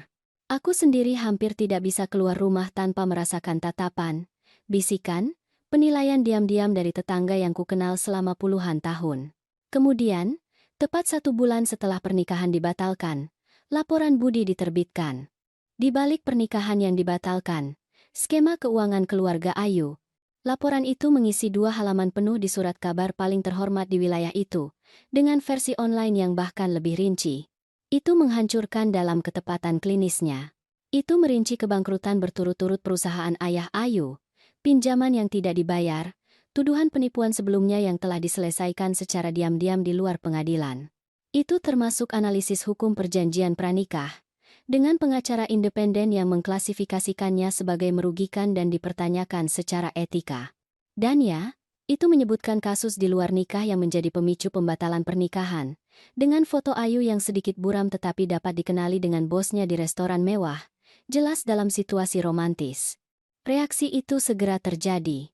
Aku sendiri hampir tidak bisa keluar rumah tanpa merasakan tatapan, bisikan, penilaian diam-diam dari tetangga yang kukenal selama puluhan tahun. Kemudian, tepat 1 bulan setelah pernikahan dibatalkan, laporan Budi diterbitkan. Di balik pernikahan yang dibatalkan, skema keuangan keluarga Ayu, Laporan itu mengisi 2 halaman penuh di surat kabar paling terhormat di wilayah itu, dengan versi online yang bahkan lebih rinci. Itu menghancurkan dalam ketepatan klinisnya. Itu merinci kebangkrutan berturut-turut perusahaan ayah Ayu, pinjaman yang tidak dibayar, tuduhan penipuan sebelumnya yang telah diselesaikan secara diam-diam di luar pengadilan. Itu termasuk analisis hukum perjanjian pranikah, dengan pengacara independen yang mengklasifikasikannya sebagai merugikan dan dipertanyakan secara etika. Dan ya, itu menyebutkan kasus di luar nikah yang menjadi pemicu pembatalan pernikahan, dengan foto Ayu yang sedikit buram tetapi dapat dikenali dengan bosnya di restoran mewah, jelas dalam situasi romantis. Reaksi itu segera terjadi.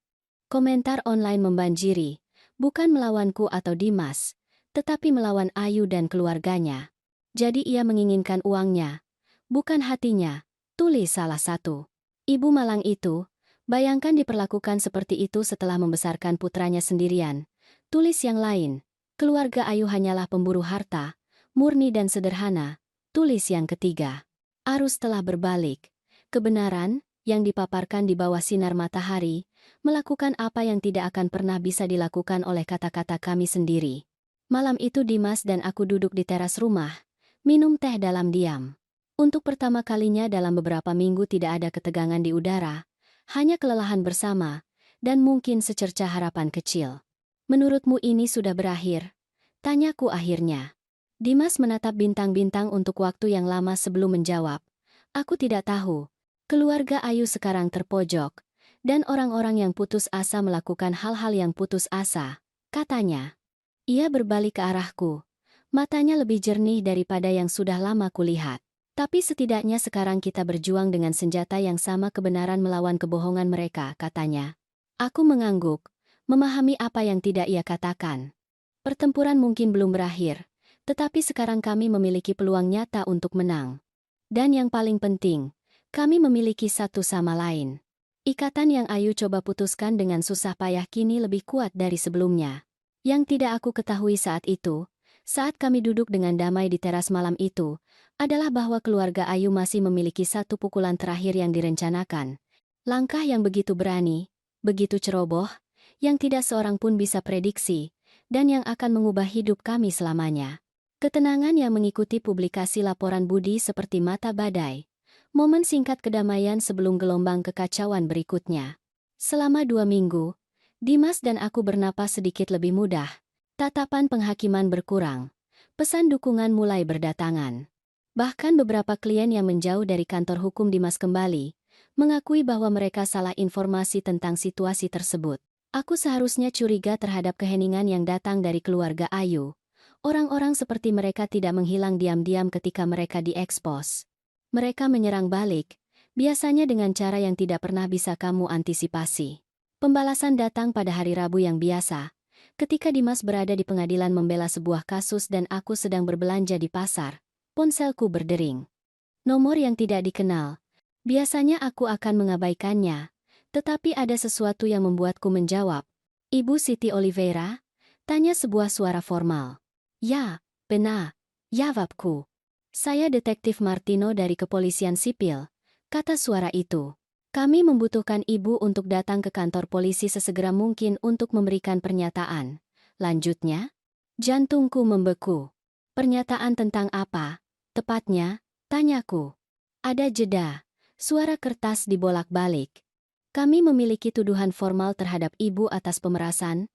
Komentar online membanjiri, bukan melawanku atau Dimas, tetapi melawan Ayu dan keluarganya. Jadi ia menginginkan uangnya, bukan hatinya, tulis salah satu. Ibu malang itu, bayangkan diperlakukan seperti itu setelah membesarkan putranya sendirian. Tulis yang lain, keluarga Ayu hanyalah pemburu harta, murni dan sederhana. Tulis yang ketiga. Arus telah berbalik. Kebenaran, yang dipaparkan di bawah sinar matahari, melakukan apa yang tidak akan pernah bisa dilakukan oleh kata-kata kami sendiri. Malam itu Dimas dan aku duduk di teras rumah, minum teh dalam diam. Untuk pertama kalinya dalam beberapa minggu tidak ada ketegangan di udara, hanya kelelahan bersama, dan mungkin secercah harapan kecil. Menurutmu ini sudah berakhir? Tanyaku akhirnya. Dimas menatap bintang-bintang untuk waktu yang lama sebelum menjawab. Aku tidak tahu. Keluarga Ayu sekarang terpojok, dan orang-orang yang putus asa melakukan hal-hal yang putus asa, katanya. Ia berbalik ke arahku. Matanya lebih jernih daripada yang sudah lama kulihat. Tapi setidaknya sekarang kita berjuang dengan senjata yang sama kebenaran melawan kebohongan mereka, katanya. Aku mengangguk, memahami apa yang tidak ia katakan. Pertempuran mungkin belum berakhir, tetapi sekarang kami memiliki peluang nyata untuk menang. Dan yang paling penting, kami memiliki satu sama lain. Ikatan yang Ayu coba putuskan dengan susah payah kini lebih kuat dari sebelumnya. Yang tidak aku ketahui saat itu, saat kami duduk dengan damai di teras malam itu, adalah bahwa keluarga Ayu masih memiliki satu pukulan terakhir yang direncanakan. Langkah yang begitu berani, begitu ceroboh, yang tidak seorang pun bisa prediksi, dan yang akan mengubah hidup kami selamanya. Ketenangan yang mengikuti publikasi laporan Budi seperti mata badai. Momen singkat kedamaian sebelum gelombang kekacauan berikutnya. Selama 2 minggu, Dimas dan aku bernapas sedikit lebih mudah. Tatapan penghakiman berkurang. Pesan dukungan mulai berdatangan. Bahkan beberapa klien yang menjauh dari kantor hukum Dimas kembali, mengakui bahwa mereka salah informasi tentang situasi tersebut. Aku seharusnya curiga terhadap keheningan yang datang dari keluarga Ayu. Orang-orang seperti mereka tidak menghilang diam-diam ketika mereka diekspos. Mereka menyerang balik, biasanya dengan cara yang tidak pernah bisa kamu antisipasi. Pembalasan datang pada hari Rabu yang biasa, ketika Dimas berada di pengadilan membela sebuah kasus dan aku sedang berbelanja di pasar. Ponselku berdering. Nomor yang tidak dikenal. Biasanya aku akan mengabaikannya, tetapi ada sesuatu yang membuatku menjawab. Ibu Siti Oliveira? Tanya sebuah suara formal. Ya, benar, jawabku. Saya Detektif Martino dari Kepolisian Sipil, kata suara itu. Kami membutuhkan ibu untuk datang ke kantor polisi sesegera mungkin untuk memberikan pernyataan. Lanjutnya, jantungku membeku. Pernyataan tentang apa? Tepatnya, tanyaku. Ada jeda. Suara kertas dibolak-balik. Kami memiliki tuduhan formal terhadap ibu atas pemerasan,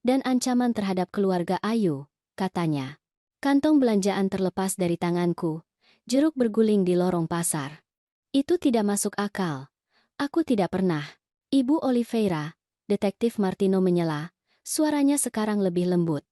dan ancaman terhadap keluarga Ayu, katanya. Kantong belanjaan terlepas dari tanganku, jeruk berguling di lorong pasar. Itu tidak masuk akal. Aku tidak pernah. Ibu Oliveira, Detektif Martino menyela, suaranya sekarang lebih lembut.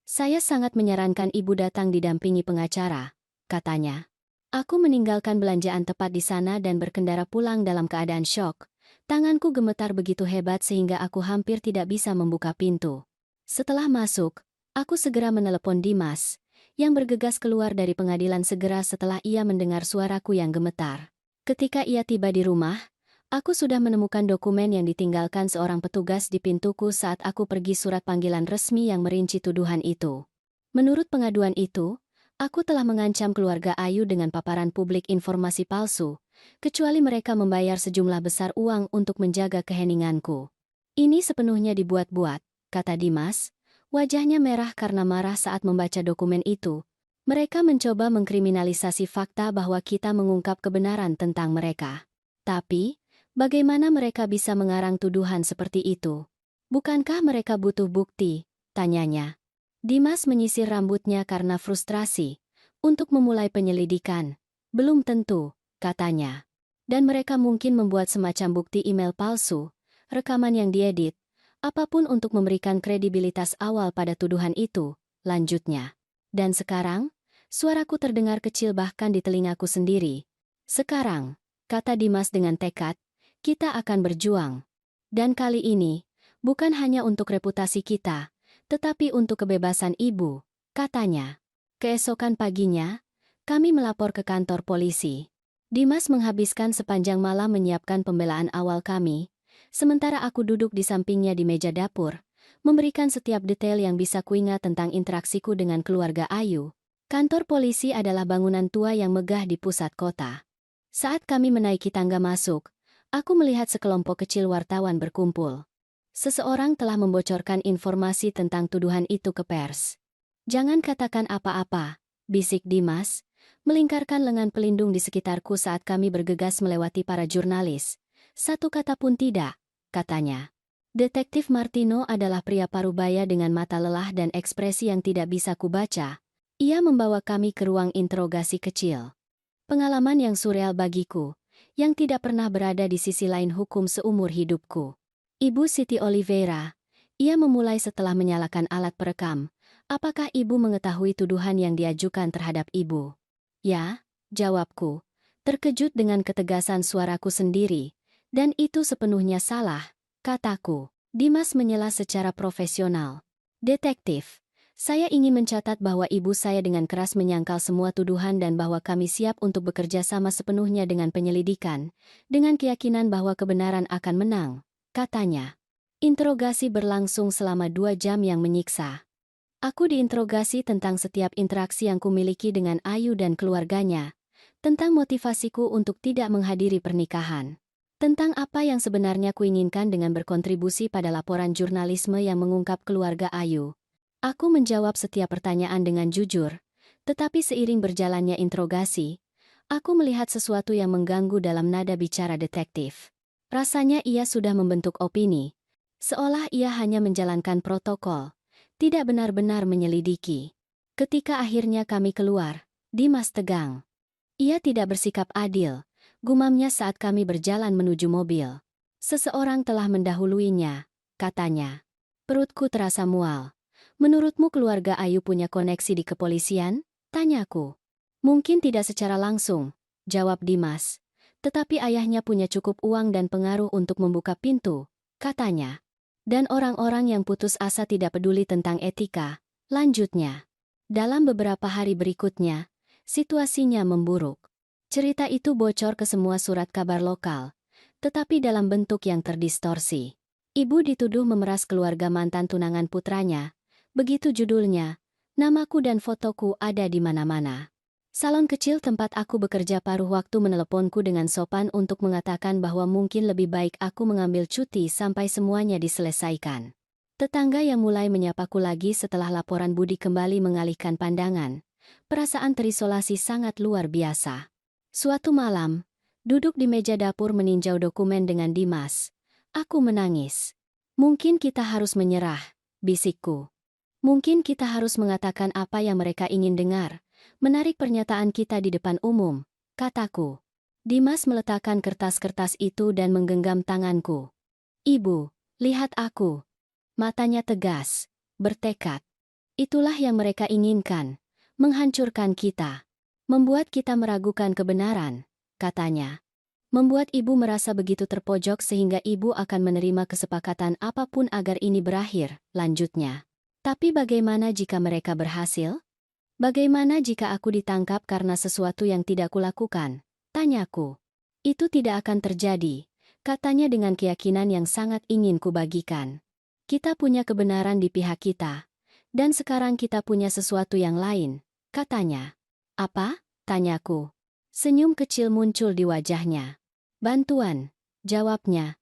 Saya sangat menyarankan ibu datang didampingi pengacara, katanya. Aku meninggalkan belanjaan tepat di sana dan berkendara pulang dalam keadaan syok. Tanganku gemetar begitu hebat sehingga aku hampir tidak bisa membuka pintu. Setelah masuk, aku segera menelepon Dimas, yang bergegas keluar dari pengadilan segera setelah ia mendengar suaraku yang gemetar. Ketika ia tiba di rumah, aku sudah menemukan dokumen yang ditinggalkan seorang petugas di pintuku saat aku pergi surat panggilan resmi yang merinci tuduhan itu. Menurut pengaduan itu, aku telah mengancam keluarga Ayu dengan paparan publik informasi palsu, kecuali mereka membayar sejumlah besar uang untuk menjaga keheninganku. Ini sepenuhnya dibuat-buat, kata Dimas. Wajahnya merah karena marah saat membaca dokumen itu. Mereka mencoba mengkriminalisasi fakta bahwa kita mengungkap kebenaran tentang mereka. Tapi, bagaimana mereka bisa mengarang tuduhan seperti itu? Bukankah mereka butuh bukti? Tanyanya. Dimas menyisir rambutnya karena frustrasi. Untuk memulai penyelidikan. Belum tentu, katanya. Dan mereka mungkin membuat semacam bukti email palsu, rekaman yang diedit, apapun untuk memberikan kredibilitas awal pada tuduhan itu, lanjutnya. Dan sekarang, suaraku terdengar kecil bahkan di telingaku sendiri. Sekarang, kata Dimas dengan tekad, kita akan berjuang. Dan kali ini, bukan hanya untuk reputasi kita, tetapi untuk kebebasan ibu, katanya. Keesokan paginya, kami melapor ke kantor polisi. Dimas menghabiskan sepanjang malam menyiapkan pembelaan awal kami, sementara aku duduk di sampingnya di meja dapur, memberikan setiap detail yang bisa kuingat tentang interaksiku dengan keluarga Ayu. Kantor polisi adalah bangunan tua yang megah di pusat kota. Saat kami menaiki tangga masuk, aku melihat sekelompok kecil wartawan berkumpul. Seseorang telah membocorkan informasi tentang tuduhan itu ke pers. Jangan katakan apa-apa, bisik Dimas, melingkarkan lengan pelindung di sekitarku saat kami bergegas melewati para jurnalis. Satu kata pun tidak, katanya. Detektif Martino adalah pria parubaya dengan mata lelah dan ekspresi yang tidak bisa kubaca. Ia membawa kami ke ruang interogasi kecil. Pengalaman yang surreal bagiku, yang tidak pernah berada di sisi lain hukum seumur hidupku. Ibu Siti Oliveira, ia memulai setelah menyalakan alat perekam. Apakah ibu mengetahui tuduhan yang diajukan terhadap ibu? Ya, jawabku, terkejut dengan ketegasan suaraku sendiri. Dan itu sepenuhnya salah, kataku. Dimas menyela secara profesional. Detektif. Saya ingin mencatat bahwa ibu saya dengan keras menyangkal semua tuduhan dan bahwa kami siap untuk bekerja sama sepenuhnya dengan penyelidikan, dengan keyakinan bahwa kebenaran akan menang, katanya. Interogasi berlangsung selama 2 jam yang menyiksa. Aku diinterogasi tentang setiap interaksi yang kumiliki dengan Ayu dan keluarganya, tentang motivasiku untuk tidak menghadiri pernikahan, tentang apa yang sebenarnya kuinginkan dengan berkontribusi pada laporan jurnalisme yang mengungkap keluarga Ayu. Aku menjawab setiap pertanyaan dengan jujur, tetapi seiring berjalannya interogasi, aku melihat sesuatu yang mengganggu dalam nada bicara detektif. Rasanya ia sudah membentuk opini, seolah ia hanya menjalankan protokol, tidak benar-benar menyelidiki. Ketika akhirnya kami keluar, Dimas tegang. Ia tidak bersikap adil, gumamnya saat kami berjalan menuju mobil. Seseorang telah mendahuluinya, katanya. Perutku terasa mual. Menurutmu keluarga Ayu punya koneksi di kepolisian? Tanyaku. Mungkin tidak secara langsung, jawab Dimas. Tetapi ayahnya punya cukup uang dan pengaruh untuk membuka pintu, katanya. Dan orang-orang yang putus asa tidak peduli tentang etika, lanjutnya. Dalam beberapa hari berikutnya, situasinya memburuk. Cerita itu bocor ke semua surat kabar lokal, tetapi dalam bentuk yang terdistorsi. Ibu dituduh memeras keluarga mantan tunangan putranya. Begitu judulnya, namaku dan fotoku ada di mana-mana. Salon kecil tempat aku bekerja paruh waktu meneleponku dengan sopan untuk mengatakan bahwa mungkin lebih baik aku mengambil cuti sampai semuanya diselesaikan. Tetangga yang mulai menyapaku lagi setelah laporan Budi kembali mengalihkan pandangan. Perasaan terisolasi sangat luar biasa. Suatu malam, duduk di meja dapur meninjau dokumen dengan Dimas. Aku menangis. Mungkin kita harus menyerah, bisikku. Mungkin kita harus mengatakan apa yang mereka ingin dengar, menarik pernyataan kita di depan umum, kataku. Dimas meletakkan kertas-kertas itu dan menggenggam tanganku. Ibu, lihat aku. Matanya tegas, bertekad. Itulah yang mereka inginkan, menghancurkan kita. Membuat kita meragukan kebenaran, katanya. Membuat ibu merasa begitu terpojok sehingga ibu akan menerima kesepakatan apapun agar ini berakhir, lanjutnya. Tapi bagaimana jika mereka berhasil? Bagaimana jika aku ditangkap karena sesuatu yang tidak kulakukan? Tanyaku. Itu tidak akan terjadi, katanya dengan keyakinan yang sangat ingin kubagikan. Kita punya kebenaran di pihak kita. Dan sekarang kita punya sesuatu yang lain, katanya. Apa? Tanyaku. Senyum kecil muncul di wajahnya. Bantuan, jawabnya.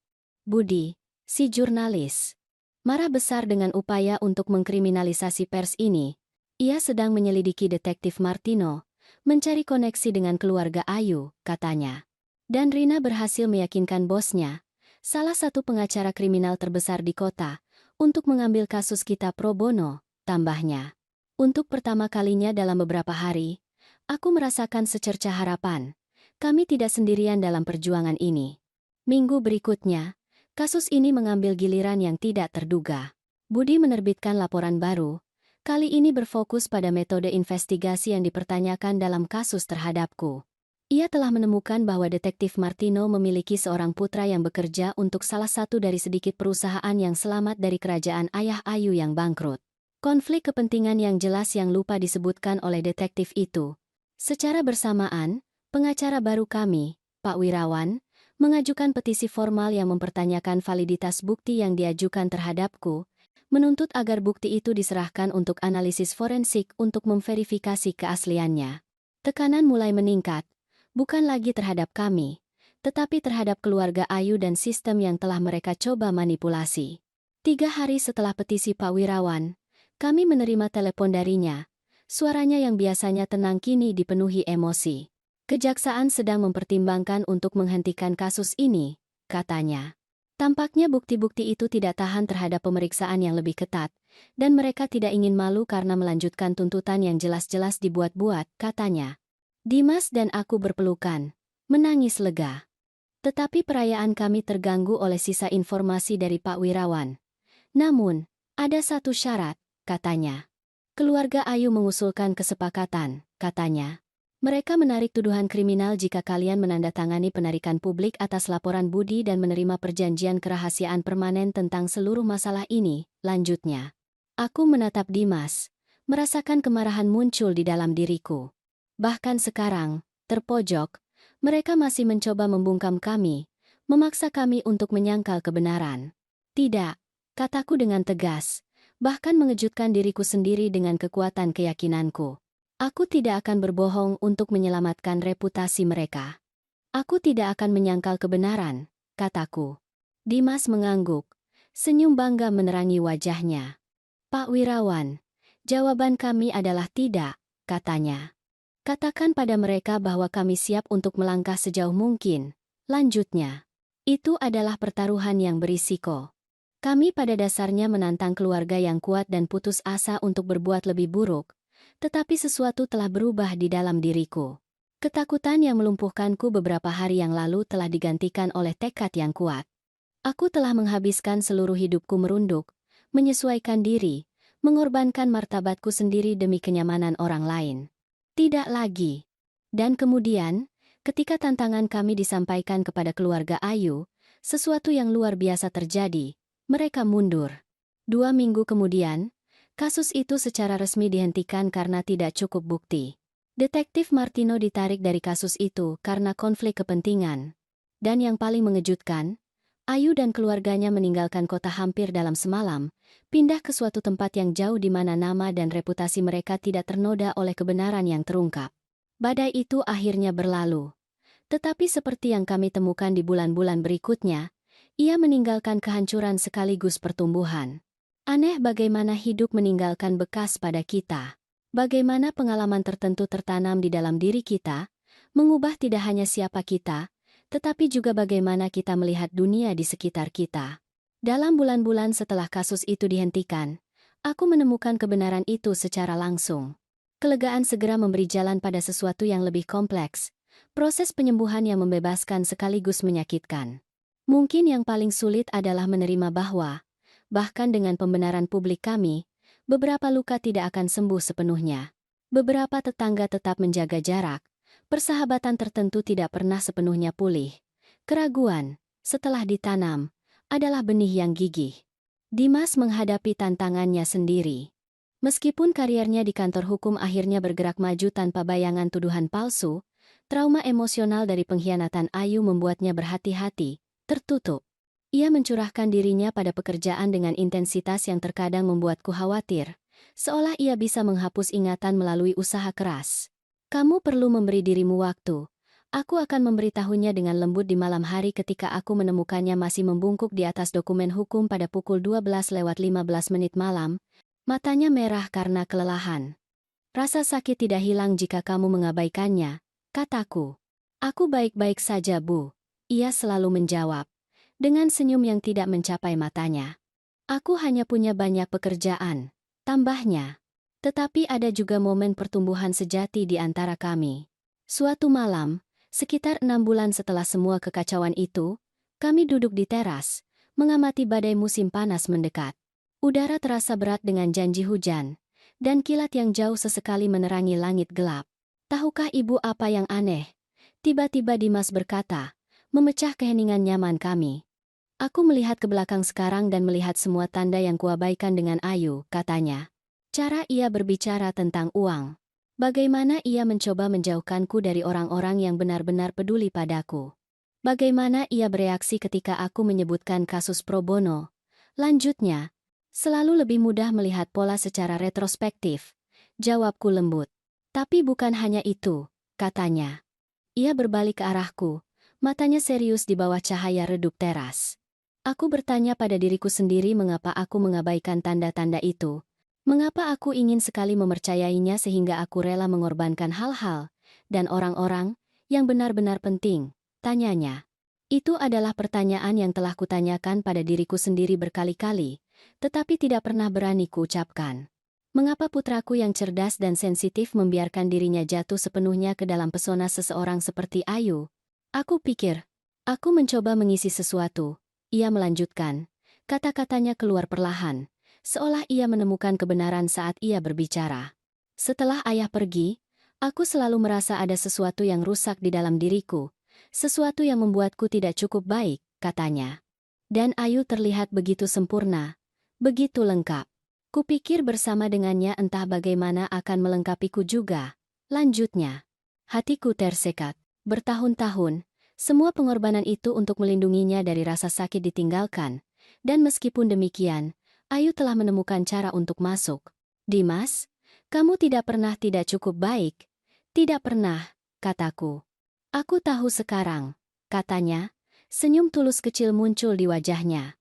Budi, si jurnalis. Marah besar dengan upaya untuk mengkriminalisasi pers ini. Ia sedang menyelidiki detektif Martino, mencari koneksi dengan keluarga Ayu, katanya. Dan Rina berhasil meyakinkan bosnya, salah satu pengacara kriminal terbesar di kota, untuk mengambil kasus kita pro bono, tambahnya. Untuk pertama kalinya dalam beberapa hari, aku merasakan secercah harapan. Kami tidak sendirian dalam perjuangan ini. Minggu berikutnya, kasus ini mengambil giliran yang tidak terduga. Budi menerbitkan laporan baru, kali ini berfokus pada metode investigasi yang dipertanyakan dalam kasus terhadapku. Ia telah menemukan bahwa detektif Martino memiliki seorang putra yang bekerja untuk salah satu dari sedikit perusahaan yang selamat dari kerajaan ayah Ayu yang bangkrut. Konflik kepentingan yang jelas yang lupa disebutkan oleh detektif itu. Secara bersamaan, pengacara baru kami, Pak Wirawan, mengajukan petisi formal yang mempertanyakan validitas bukti yang diajukan terhadapku, menuntut agar bukti itu diserahkan untuk analisis forensik untuk memverifikasi keasliannya. Tekanan mulai meningkat, bukan lagi terhadap kami, tetapi terhadap keluarga Ayu dan sistem yang telah mereka coba manipulasi. 3 hari setelah petisi Pak Wirawan, kami menerima telepon darinya. Suaranya yang biasanya tenang kini dipenuhi emosi. Kejaksaan sedang mempertimbangkan untuk menghentikan kasus ini, katanya. Tampaknya bukti-bukti itu tidak tahan terhadap pemeriksaan yang lebih ketat, dan mereka tidak ingin malu karena melanjutkan tuntutan yang jelas-jelas dibuat-buat, katanya. Dimas dan aku berpelukan, menangis lega. Tetapi perayaan kami terganggu oleh sisa informasi dari Pak Wirawan. Namun, ada satu syarat, katanya. Keluarga Ayu mengusulkan kesepakatan, katanya. Mereka menarik tuduhan kriminal jika kalian menandatangani penarikan publik atas laporan Budi dan menerima perjanjian kerahasiaan permanen tentang seluruh masalah ini, lanjutnya. Aku menatap Dimas, merasakan kemarahan muncul di dalam diriku. Bahkan sekarang, terpojok, mereka masih mencoba membungkam kami, memaksa kami untuk menyangkal kebenaran. Tidak, kataku dengan tegas, bahkan mengejutkan diriku sendiri dengan kekuatan keyakinanku. Aku tidak akan berbohong untuk menyelamatkan reputasi mereka. Aku tidak akan menyangkal kebenaran, kataku. Dimas mengangguk, senyum bangga menerangi wajahnya. Pak Wirawan, jawaban kami adalah tidak, katanya. Katakan pada mereka bahwa kami siap untuk melangkah sejauh mungkin, lanjutnya. Itu adalah pertaruhan yang berisiko. Kami pada dasarnya menantang keluarga yang kuat dan putus asa untuk berbuat lebih buruk, tetapi sesuatu telah berubah di dalam diriku. Ketakutan yang melumpuhkanku beberapa hari yang lalu telah digantikan oleh tekad yang kuat. Aku telah menghabiskan seluruh hidupku merunduk, menyesuaikan diri, mengorbankan martabatku sendiri demi kenyamanan orang lain. Tidak lagi. Dan kemudian, ketika tantangan kami disampaikan kepada keluarga Ayu, sesuatu yang luar biasa terjadi, mereka mundur. 2 minggu kemudian, kasus itu secara resmi dihentikan karena tidak cukup bukti. Detektif Martino ditarik dari kasus itu karena konflik kepentingan. Dan yang paling mengejutkan, Ayu dan keluarganya meninggalkan kota hampir dalam semalam, pindah ke suatu tempat yang jauh di mana nama dan reputasi mereka tidak ternoda oleh kebenaran yang terungkap. Badai itu akhirnya berlalu. Tetapi seperti yang kami temukan di bulan-bulan berikutnya, ia meninggalkan kehancuran sekaligus pertumbuhan. Aneh bagaimana hidup meninggalkan bekas pada kita. Bagaimana pengalaman tertentu tertanam di dalam diri kita, mengubah tidak hanya siapa kita, tetapi juga bagaimana kita melihat dunia di sekitar kita. Dalam bulan-bulan setelah kasus itu dihentikan, aku menemukan kebenaran itu secara langsung. Kelegaan segera memberi jalan pada sesuatu yang lebih kompleks, proses penyembuhan yang membebaskan sekaligus menyakitkan. Mungkin yang paling sulit adalah menerima bahwa, bahkan dengan pembenaran publik kami, beberapa luka tidak akan sembuh sepenuhnya. Beberapa tetangga tetap menjaga jarak, persahabatan tertentu tidak pernah sepenuhnya pulih. Keraguan, setelah ditanam, adalah benih yang gigih. Dimas menghadapi tantangannya sendiri. Meskipun kariernya di kantor hukum akhirnya bergerak maju tanpa bayangan tuduhan palsu, trauma emosional dari pengkhianatan Ayu membuatnya berhati-hati, tertutup. Ia mencurahkan dirinya pada pekerjaan dengan intensitas yang terkadang membuatku khawatir, seolah ia bisa menghapus ingatan melalui usaha keras. Kamu perlu memberi dirimu waktu, Aku akan memberitahunya dengan lembut di malam hari ketika aku menemukannya masih membungkuk di atas dokumen hukum pada pukul 12:15 malam. Matanya merah karena kelelahan. Rasa sakit tidak hilang jika kamu mengabaikannya, kataku. Aku baik-baik saja, Bu. Ia selalu menjawab, dengan senyum yang tidak mencapai matanya. Aku hanya punya banyak pekerjaan, tambahnya. Tetapi ada juga momen pertumbuhan sejati di antara kami. Suatu malam, sekitar 6 bulan setelah semua kekacauan itu, kami duduk di teras, mengamati badai musim panas mendekat. Udara terasa berat dengan janji hujan, dan kilat yang jauh sesekali menerangi langit gelap. Tahukah ibu apa yang aneh? Tiba-tiba Dimas berkata, memecah keheningan nyaman kami. Aku melihat ke belakang sekarang dan melihat semua tanda yang kuabaikan dengan Ayu, katanya. Cara ia berbicara tentang uang. Bagaimana ia mencoba menjauhkanku dari orang-orang yang benar-benar peduli padaku. Bagaimana ia bereaksi ketika aku menyebutkan kasus pro bono. Lanjutnya, selalu lebih mudah melihat pola secara retrospektif. Jawabku lembut. Tapi bukan hanya itu, katanya. Ia berbalik ke arahku, matanya serius di bawah cahaya redup teras. Aku bertanya pada diriku sendiri mengapa aku mengabaikan tanda-tanda itu. Mengapa aku ingin sekali mempercayainya sehingga aku rela mengorbankan hal-hal dan orang-orang yang benar-benar penting, tanyanya. Itu adalah pertanyaan yang telah kutanyakan pada diriku sendiri berkali-kali, tetapi tidak pernah berani kuucapkan. Mengapa putraku yang cerdas dan sensitif membiarkan dirinya jatuh sepenuhnya ke dalam pesona seseorang seperti Ayu? Aku pikir, aku mencoba mengisi sesuatu. Ia melanjutkan, kata-katanya keluar perlahan, seolah ia menemukan kebenaran saat ia berbicara. Setelah ayah pergi, aku selalu merasa ada sesuatu yang rusak di dalam diriku, sesuatu yang membuatku tidak cukup baik, katanya. Dan Ayu terlihat begitu sempurna, begitu lengkap. Kupikir bersama dengannya entah bagaimana akan melengkapiku juga. Lanjutnya, hatiku tersekat. Bertahun-tahun, semua pengorbanan itu untuk melindunginya dari rasa sakit ditinggalkan. Dan meskipun demikian, Ayu telah menemukan cara untuk masuk. Dimas, kamu tidak pernah tidak cukup baik. Tidak pernah, kataku. Aku tahu sekarang, katanya. Senyum tulus kecil muncul di wajahnya.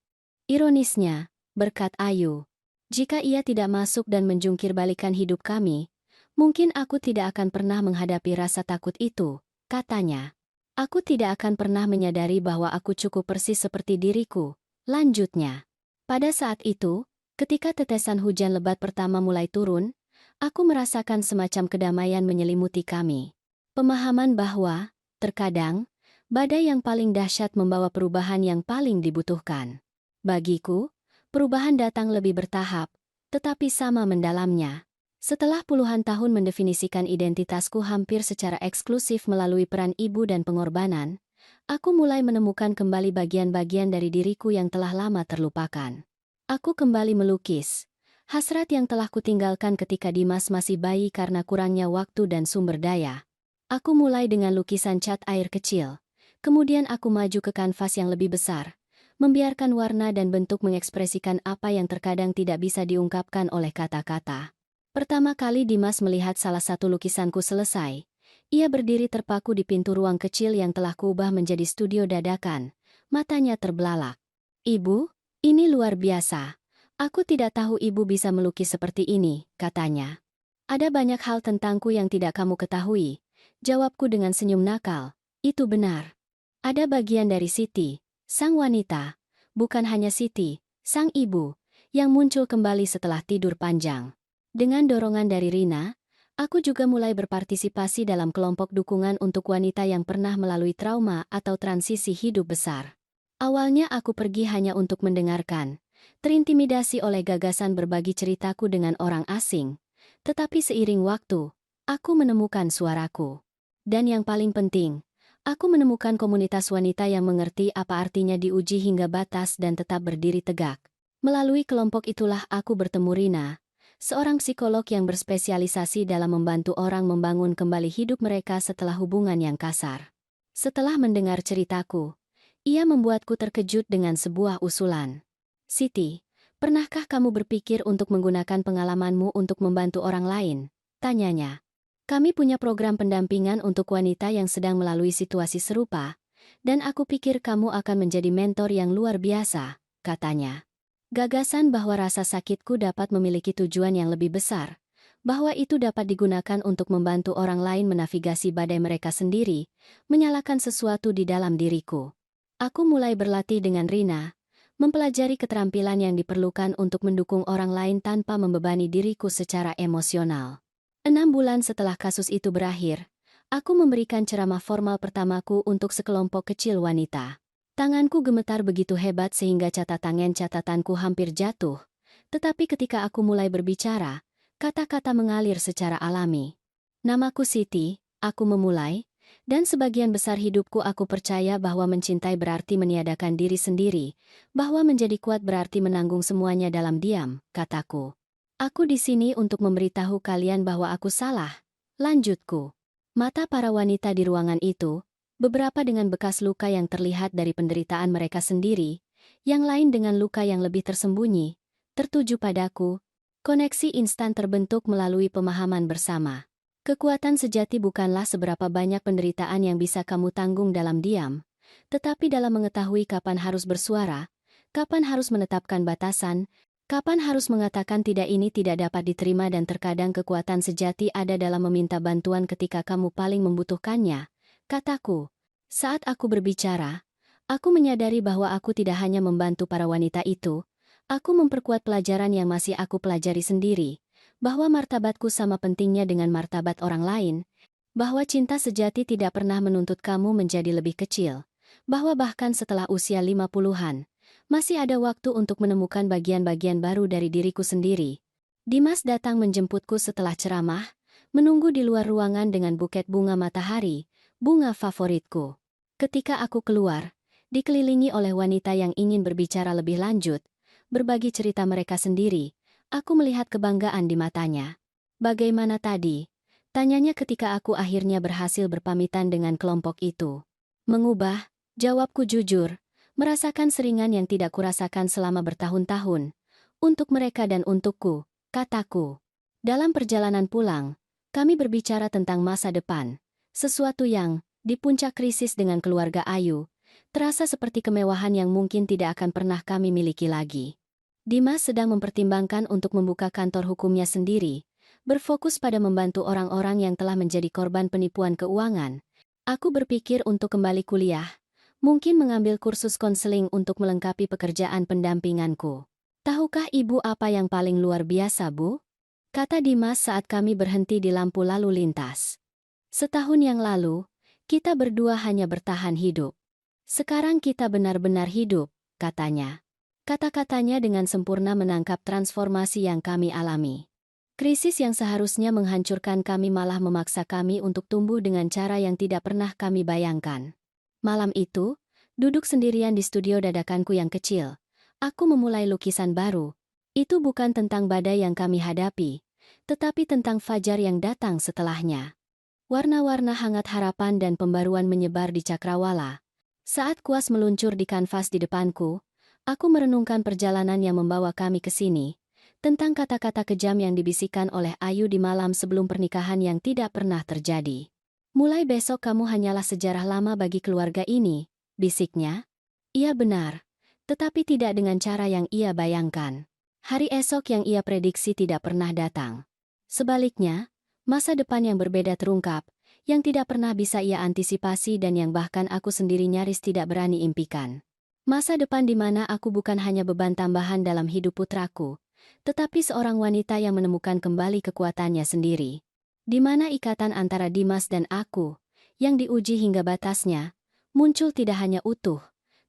Ironisnya, berkat Ayu, jika ia tidak masuk dan menjungkir balikan hidup kami, mungkin aku tidak akan pernah menghadapi rasa takut itu, katanya. Aku tidak akan pernah menyadari bahwa aku cukup persis seperti diriku, lanjutnya. Pada saat itu, ketika tetesan hujan lebat pertama mulai turun, aku merasakan semacam kedamaian menyelimuti kami. Pemahaman bahwa, terkadang, badai yang paling dahsyat membawa perubahan yang paling dibutuhkan. Bagiku, perubahan datang lebih bertahap, tetapi sama mendalamnya. Setelah puluhan tahun mendefinisikan identitasku hampir secara eksklusif melalui peran ibu dan pengorbanan, aku mulai menemukan kembali bagian-bagian dari diriku yang telah lama terlupakan. Aku kembali melukis, hasrat yang telah kutinggalkan ketika Dimas masih bayi karena kurangnya waktu dan sumber daya. Aku mulai dengan lukisan cat air kecil, kemudian aku maju ke kanvas yang lebih besar, membiarkan warna dan bentuk mengekspresikan apa yang terkadang tidak bisa diungkapkan oleh kata-kata. Pertama kali Dimas melihat salah satu lukisanku selesai, ia berdiri terpaku di pintu ruang kecil yang telah kuubah menjadi studio dadakan, matanya terbelalak. Ibu, ini luar biasa. Aku tidak tahu ibu bisa melukis seperti ini, katanya. Ada banyak hal tentangku yang tidak kamu ketahui, jawabku dengan senyum nakal. Itu benar. Ada bagian dari Siti, sang wanita, bukan hanya Siti, sang ibu, yang muncul kembali setelah tidur panjang. Dengan dorongan dari Rina, aku juga mulai berpartisipasi dalam kelompok dukungan untuk wanita yang pernah melalui trauma atau transisi hidup besar. Awalnya aku pergi hanya untuk mendengarkan, terintimidasi oleh gagasan berbagi ceritaku dengan orang asing. Tetapi seiring waktu, aku menemukan suaraku. Dan yang paling penting, aku menemukan komunitas wanita yang mengerti apa artinya diuji hingga batas dan tetap berdiri tegak. Melalui kelompok itulah aku bertemu Rina, seorang psikolog yang berspesialisasi dalam membantu orang membangun kembali hidup mereka setelah hubungan yang kasar. Setelah mendengar ceritaku, ia membuatku terkejut dengan sebuah usulan. Siti, pernahkah kamu berpikir untuk menggunakan pengalamanmu untuk membantu orang lain? Tanyanya. Kami punya program pendampingan untuk wanita yang sedang melalui situasi serupa, dan aku pikir kamu akan menjadi mentor yang luar biasa, katanya. Gagasan bahwa rasa sakitku dapat memiliki tujuan yang lebih besar, bahwa itu dapat digunakan untuk membantu orang lain menavigasi badai mereka sendiri, menyalakan sesuatu di dalam diriku. Aku mulai berlatih dengan Rina, mempelajari keterampilan yang diperlukan untuk mendukung orang lain tanpa membebani diriku secara emosional. 6 bulan setelah kasus itu berakhir, aku memberikan ceramah formal pertamaku untuk sekelompok kecil wanita. Tanganku gemetar begitu hebat sehingga catatanku hampir jatuh. Tetapi ketika aku mulai berbicara, kata-kata mengalir secara alami. Namaku Siti, aku memulai, dan sebagian besar hidupku aku percaya bahwa mencintai berarti meniadakan diri sendiri, bahwa menjadi kuat berarti menanggung semuanya dalam diam, kataku. Aku di sini untuk memberitahu kalian bahwa aku salah, lanjutku. Mata para wanita di ruangan itu, beberapa dengan bekas luka yang terlihat dari penderitaan mereka sendiri, yang lain dengan luka yang lebih tersembunyi, tertuju padaku. Koneksi instan terbentuk melalui pemahaman bersama. Kekuatan sejati bukanlah seberapa banyak penderitaan yang bisa kamu tanggung dalam diam, tetapi dalam mengetahui kapan harus bersuara, kapan harus menetapkan batasan, kapan harus mengatakan tidak, ini tidak dapat diterima, dan terkadang kekuatan sejati ada dalam meminta bantuan ketika kamu paling membutuhkannya, kataku. Saat aku berbicara, aku menyadari bahwa aku tidak hanya membantu para wanita itu, aku memperkuat pelajaran yang masih aku pelajari sendiri, bahwa martabatku sama pentingnya dengan martabat orang lain, bahwa cinta sejati tidak pernah menuntut kamu menjadi lebih kecil, bahwa bahkan setelah usia 50-an, masih ada waktu untuk menemukan bagian-bagian baru dari diriku sendiri. Dimas datang menjemputku setelah ceramah, menunggu di luar ruangan dengan buket bunga matahari, bunga favoritku. Ketika aku keluar, dikelilingi oleh wanita yang ingin berbicara lebih lanjut, berbagi cerita mereka sendiri, aku melihat kebanggaan di matanya. Bagaimana tadi? Tanyanya ketika aku akhirnya berhasil berpamitan dengan kelompok itu. Mengubah, jawabku jujur, merasakan seringan yang tidak kurasakan selama bertahun-tahun. Untuk mereka dan untukku, kataku. Dalam perjalanan pulang, kami berbicara tentang masa depan. Sesuatu yang, di puncak krisis dengan keluarga Ayu, terasa seperti kemewahan yang mungkin tidak akan pernah kami miliki lagi. Dimas sedang mempertimbangkan untuk membuka kantor hukumnya sendiri, berfokus pada membantu orang-orang yang telah menjadi korban penipuan keuangan. Aku berpikir untuk kembali kuliah, mungkin mengambil kursus konseling untuk melengkapi pekerjaan pendampinganku. Tahukah ibu apa yang paling luar biasa, Bu? Kata Dimas saat kami berhenti di lampu lalu lintas. Setahun yang lalu, kita berdua hanya bertahan hidup. Sekarang kita benar-benar hidup, katanya. Kata-katanya dengan sempurna menangkap transformasi yang kami alami. Krisis yang seharusnya menghancurkan kami malah memaksa kami untuk tumbuh dengan cara yang tidak pernah kami bayangkan. Malam itu, duduk sendirian di studio dadakanku yang kecil, aku memulai lukisan baru. Itu bukan tentang badai yang kami hadapi, tetapi tentang fajar yang datang setelahnya. Warna-warna hangat harapan dan pembaruan menyebar di cakrawala. Saat kuas meluncur di kanvas di depanku, aku merenungkan perjalanan yang membawa kami ke sini, tentang kata-kata kejam yang dibisikkan oleh Ayu di malam sebelum pernikahan yang tidak pernah terjadi. Mulai besok kamu hanyalah sejarah lama bagi keluarga ini, bisiknya. Ia benar, tetapi tidak dengan cara yang ia bayangkan. Hari esok yang ia prediksi tidak pernah datang. Sebaliknya, masa depan yang berbeda terungkap, yang tidak pernah bisa ia antisipasi dan yang bahkan aku sendiri nyaris tidak berani impikan. Masa depan di mana aku bukan hanya beban tambahan dalam hidup putraku, tetapi seorang wanita yang menemukan kembali kekuatannya sendiri. Di mana ikatan antara Dimas dan aku, yang diuji hingga batasnya, muncul tidak hanya utuh,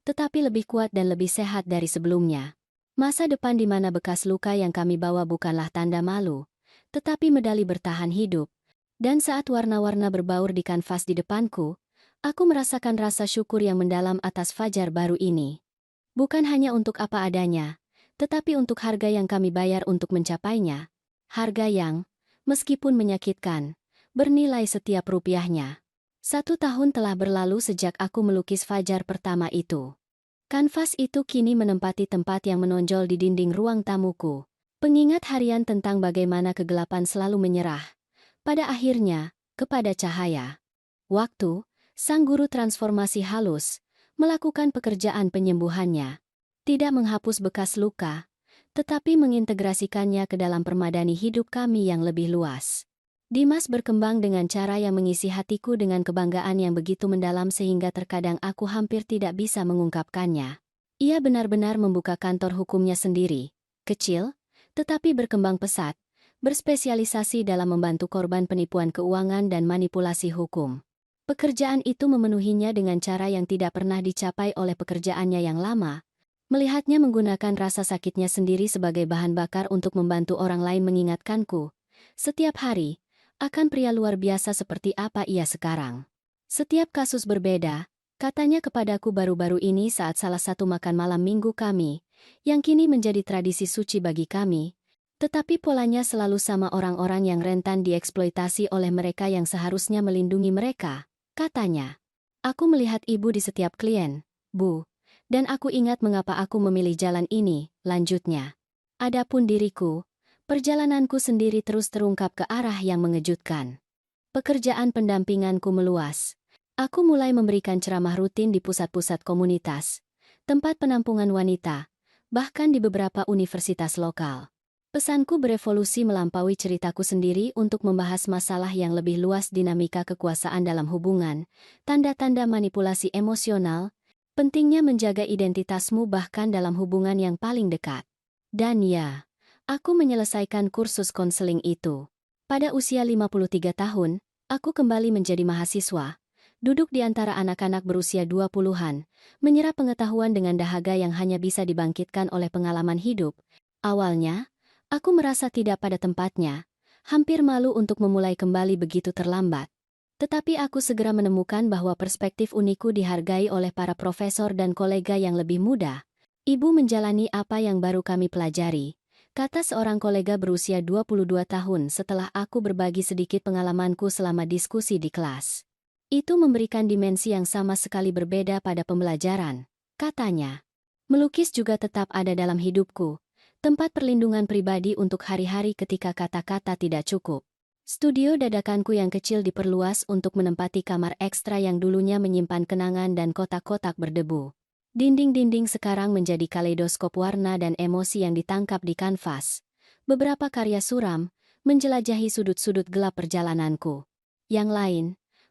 tetapi lebih kuat dan lebih sehat dari sebelumnya. Masa depan di mana bekas luka yang kami bawa bukanlah tanda malu, tetapi medali bertahan hidup. Dan saat warna-warna berbaur di kanvas di depanku, aku merasakan rasa syukur yang mendalam atas fajar baru ini. Bukan hanya untuk apa adanya, tetapi untuk harga yang kami bayar untuk mencapainya. Harga yang, meskipun menyakitkan, bernilai setiap rupiahnya. 1 tahun telah berlalu sejak aku melukis fajar pertama itu. Kanvas itu kini menempati tempat yang menonjol di dinding ruang tamuku. Pengingat harian tentang bagaimana kegelapan selalu menyerah, Pada akhirnya, kepada cahaya. Waktu, sang guru transformasi halus, melakukan pekerjaan penyembuhannya. Tidak menghapus bekas luka, tetapi mengintegrasikannya ke dalam permadani hidup kami yang lebih luas. Dimas berkembang dengan cara yang mengisi hatiku dengan kebanggaan yang begitu mendalam sehingga terkadang aku hampir tidak bisa mengungkapkannya. Ia benar-benar membuka kantor hukumnya sendiri, kecil, tetapi berkembang pesat, berspesialisasi dalam membantu korban penipuan keuangan dan manipulasi hukum. Pekerjaan itu memenuhinya dengan cara yang tidak pernah dicapai oleh pekerjaannya yang lama. Melihatnya menggunakan rasa sakitnya sendiri sebagai bahan bakar untuk membantu orang lain mengingatkanku, setiap hari, akan pria luar biasa seperti apa ia sekarang. Setiap kasus berbeda, katanya kepadaku baru-baru ini saat salah satu makan malam minggu kami, yang kini menjadi tradisi suci bagi kami, tetapi polanya selalu sama orang-orang yang rentan dieksploitasi oleh mereka yang seharusnya melindungi mereka, katanya. Aku melihat ibu di setiap klien, Bu, dan aku ingat mengapa aku memilih jalan ini, lanjutnya. Adapun diriku, perjalananku sendiri terus terungkap ke arah yang mengejutkan. Pekerjaan pendampinganku meluas. Aku mulai memberikan ceramah rutin di pusat-pusat komunitas, tempat penampungan wanita, bahkan di beberapa universitas lokal. Pesanku berevolusi melampaui ceritaku sendiri untuk membahas masalah yang lebih luas dinamika kekuasaan dalam hubungan, tanda-tanda manipulasi emosional, pentingnya menjaga identitasmu bahkan dalam hubungan yang paling dekat. Dan ya, aku menyelesaikan kursus konseling itu. Pada usia 53 tahun, aku kembali menjadi mahasiswa, duduk di antara anak-anak berusia 20-an, menyerap pengetahuan dengan dahaga yang hanya bisa dibangkitkan oleh pengalaman hidup. Awalnya, aku merasa tidak pada tempatnya, hampir malu untuk memulai kembali begitu terlambat. Tetapi aku segera menemukan bahwa perspektif unikku dihargai oleh para profesor dan kolega yang lebih muda. Ibu menjalani apa yang baru kami pelajari, kata seorang kolega berusia 22 tahun setelah aku berbagi sedikit pengalamanku selama diskusi di kelas. Itu memberikan dimensi yang sama sekali berbeda pada pembelajaran, katanya. Melukis juga tetap ada dalam hidupku, tempat perlindungan pribadi untuk hari-hari ketika kata-kata tidak cukup. Studio dadakanku yang kecil diperluas untuk menempati kamar ekstra yang dulunya menyimpan kenangan dan kotak-kotak berdebu. Dinding-dinding sekarang menjadi kaleidoskop warna dan emosi yang ditangkap di kanvas. Beberapa karya suram menjelajahi sudut-sudut gelap perjalananku. Yang lain,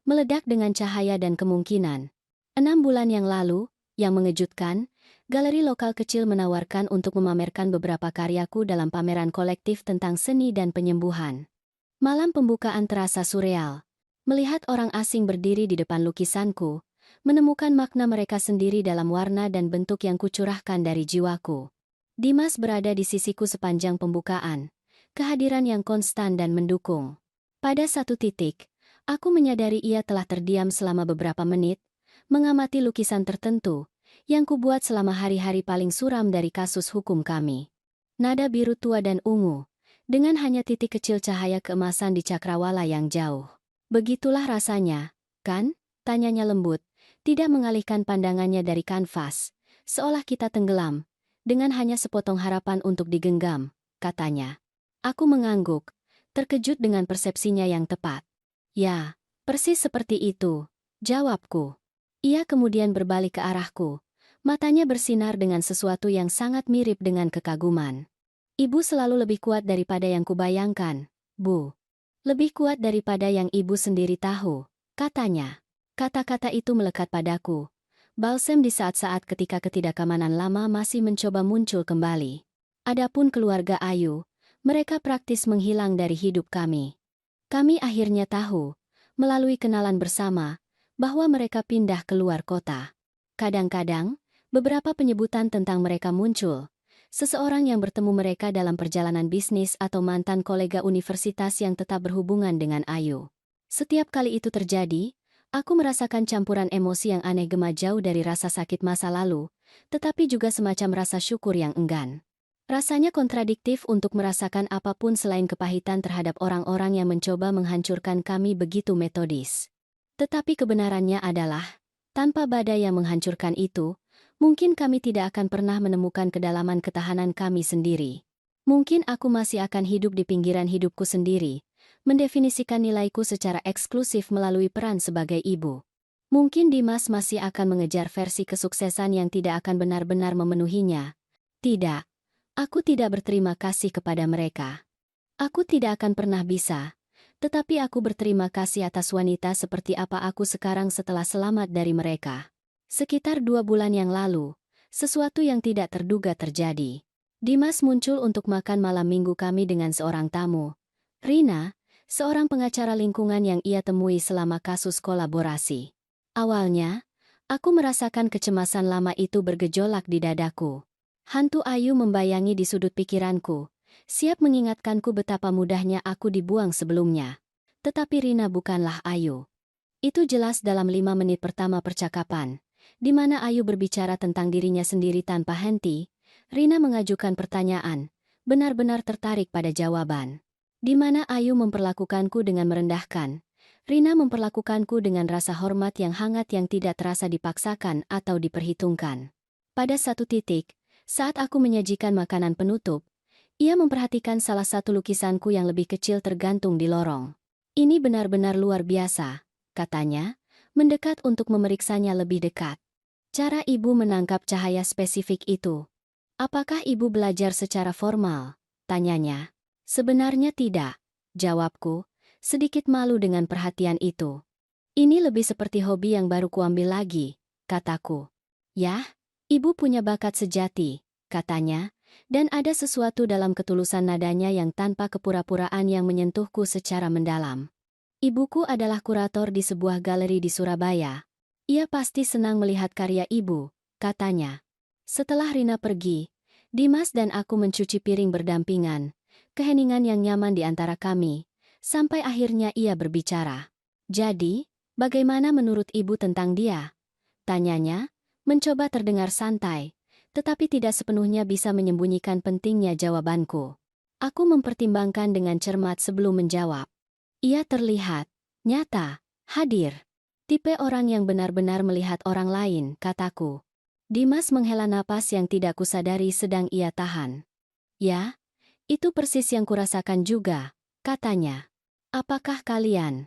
meledak dengan cahaya dan kemungkinan. 6 bulan yang lalu, yang mengejutkan, galeri lokal kecil menawarkan untuk memamerkan beberapa karyaku dalam pameran kolektif tentang seni dan penyembuhan. Malam pembukaan terasa surreal. Melihat orang asing berdiri di depan lukisanku, menemukan makna mereka sendiri dalam warna dan bentuk yang kucurahkan dari jiwaku. Dimas berada di sisiku sepanjang pembukaan, kehadiran yang konstan dan mendukung. Pada satu titik, aku menyadari ia telah terdiam selama beberapa menit, mengamati lukisan tertentu, yang kubuat selama hari-hari paling suram dari kasus hukum kami. Nada biru tua dan ungu, dengan hanya titik kecil cahaya keemasan di cakrawala yang jauh. Begitulah rasanya, kan? Tanyanya lembut, tidak mengalihkan pandangannya dari kanvas, seolah kita tenggelam, dengan hanya sepotong harapan untuk digenggam, katanya. Aku mengangguk, terkejut dengan persepsinya yang tepat. Ya, persis seperti itu, jawabku. Ia kemudian berbalik ke arahku, matanya bersinar dengan sesuatu yang sangat mirip dengan kekaguman. Ibu selalu lebih kuat daripada yang kubayangkan, Bu. Lebih kuat daripada yang ibu sendiri tahu, katanya. Kata-kata itu melekat padaku. Balsem di saat-saat ketika ketidakamanan lama masih mencoba muncul kembali. Adapun keluarga Ayu, mereka praktis menghilang dari hidup kami. Kami akhirnya tahu, melalui kenalan bersama, bahwa mereka pindah keluar kota. Kadang-kadang, beberapa penyebutan tentang mereka muncul. Seseorang yang bertemu mereka dalam perjalanan bisnis atau mantan kolega universitas yang tetap berhubungan dengan Ayu. Setiap kali itu terjadi, aku merasakan campuran emosi yang aneh gema jauh dari rasa sakit masa lalu, tetapi juga semacam rasa syukur yang enggan. Rasanya kontradiktif untuk merasakan apapun selain kepahitan terhadap orang-orang yang mencoba menghancurkan kami begitu metodis. Tetapi kebenarannya adalah, tanpa badai yang menghancurkan itu, mungkin kami tidak akan pernah menemukan kedalaman ketahanan kami sendiri. Mungkin aku masih akan hidup di pinggiran hidupku sendiri, mendefinisikan nilaiku secara eksklusif melalui peran sebagai ibu. Mungkin Dimas masih akan mengejar versi kesuksesan yang tidak akan benar-benar memenuhinya. Tidak, aku tidak berterima kasih kepada mereka. Aku tidak akan pernah bisa. Tetapi aku berterima kasih atas wanita seperti apa aku sekarang setelah selamat dari mereka. Sekitar 2 bulan yang lalu, sesuatu yang tidak terduga terjadi. Dimas muncul untuk makan malam minggu kami dengan seorang tamu. Rina, seorang pengacara lingkungan yang ia temui selama kasus kolaborasi. Awalnya, aku merasakan kecemasan lama itu bergejolak di dadaku. Hantu Ayu membayangi di sudut pikiranku, siap mengingatkanku betapa mudahnya aku dibuang sebelumnya. Tetapi Rina bukanlah Ayu. Itu jelas dalam 5 menit pertama percakapan, di mana Ayu berbicara tentang dirinya sendiri tanpa henti. Rina mengajukan pertanyaan, benar-benar tertarik pada jawaban. Di mana Ayu memperlakukanku dengan merendahkan, Rina memperlakukanku dengan rasa hormat yang hangat yang tidak terasa dipaksakan atau diperhitungkan. Pada satu titik, saat aku menyajikan makanan penutup, ia memperhatikan salah satu lukisanku yang lebih kecil tergantung di lorong. Ini benar-benar luar biasa, katanya, mendekat untuk memeriksanya lebih dekat. Cara ibu menangkap cahaya spesifik itu. Apakah ibu belajar secara formal? Tanyanya. Sebenarnya tidak, jawabku, sedikit malu dengan perhatian itu. Ini lebih seperti hobi yang baru kuambil lagi, kataku. Yah, ibu punya bakat sejati, katanya, dan ada sesuatu dalam ketulusan nadanya yang tanpa kepura-puraan yang menyentuhku secara mendalam. Ibuku adalah kurator di sebuah galeri di Surabaya. Ia pasti senang melihat karya ibu, katanya. Setelah Rina pergi, Dimas dan aku mencuci piring berdampingan, keheningan yang nyaman di antara kami, sampai akhirnya ia berbicara. Jadi, bagaimana menurut ibu tentang dia? Tanyanya, mencoba terdengar santai, tetapi tidak sepenuhnya bisa menyembunyikan pentingnya jawabanku. Aku mempertimbangkan dengan cermat sebelum menjawab. Ia terlihat, nyata, hadir. Tipe orang yang benar-benar melihat orang lain, kataku. Dimas menghela napas yang tidak kusadari sedang ia tahan. Ya, itu persis yang kurasakan juga, katanya. Apakah kalian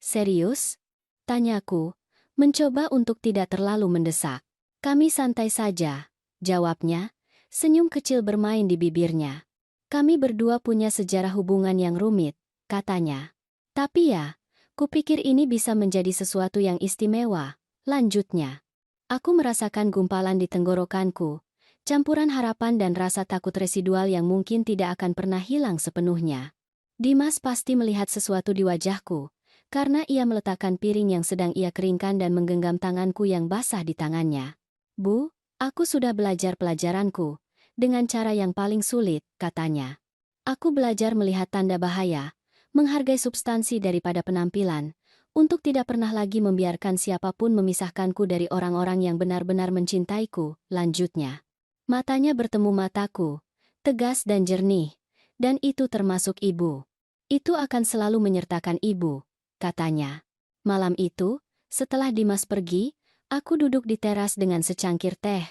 serius? Tanyaku, mencoba untuk tidak terlalu mendesak. Kami santai saja, jawabnya, senyum kecil bermain di bibirnya. Kami berdua punya sejarah hubungan yang rumit, katanya. Tapi ya, kupikir ini bisa menjadi sesuatu yang istimewa, lanjutnya. Aku merasakan gumpalan di tenggorokanku, campuran harapan dan rasa takut residual yang mungkin tidak akan pernah hilang sepenuhnya. Dimas pasti melihat sesuatu di wajahku, karena ia meletakkan piring yang sedang ia keringkan dan menggenggam tanganku yang basah di tangannya. Bu, aku sudah belajar pelajaranku, dengan cara yang paling sulit, katanya. Aku belajar melihat tanda bahaya, menghargai substansi daripada penampilan, untuk tidak pernah lagi membiarkan siapapun memisahkanku dari orang-orang yang benar-benar mencintaiku, lanjutnya. Matanya bertemu mataku, tegas dan jernih, dan itu termasuk ibu. Itu akan selalu menyertakan ibu, katanya. Malam itu, setelah Dimas pergi, aku duduk di teras dengan secangkir teh,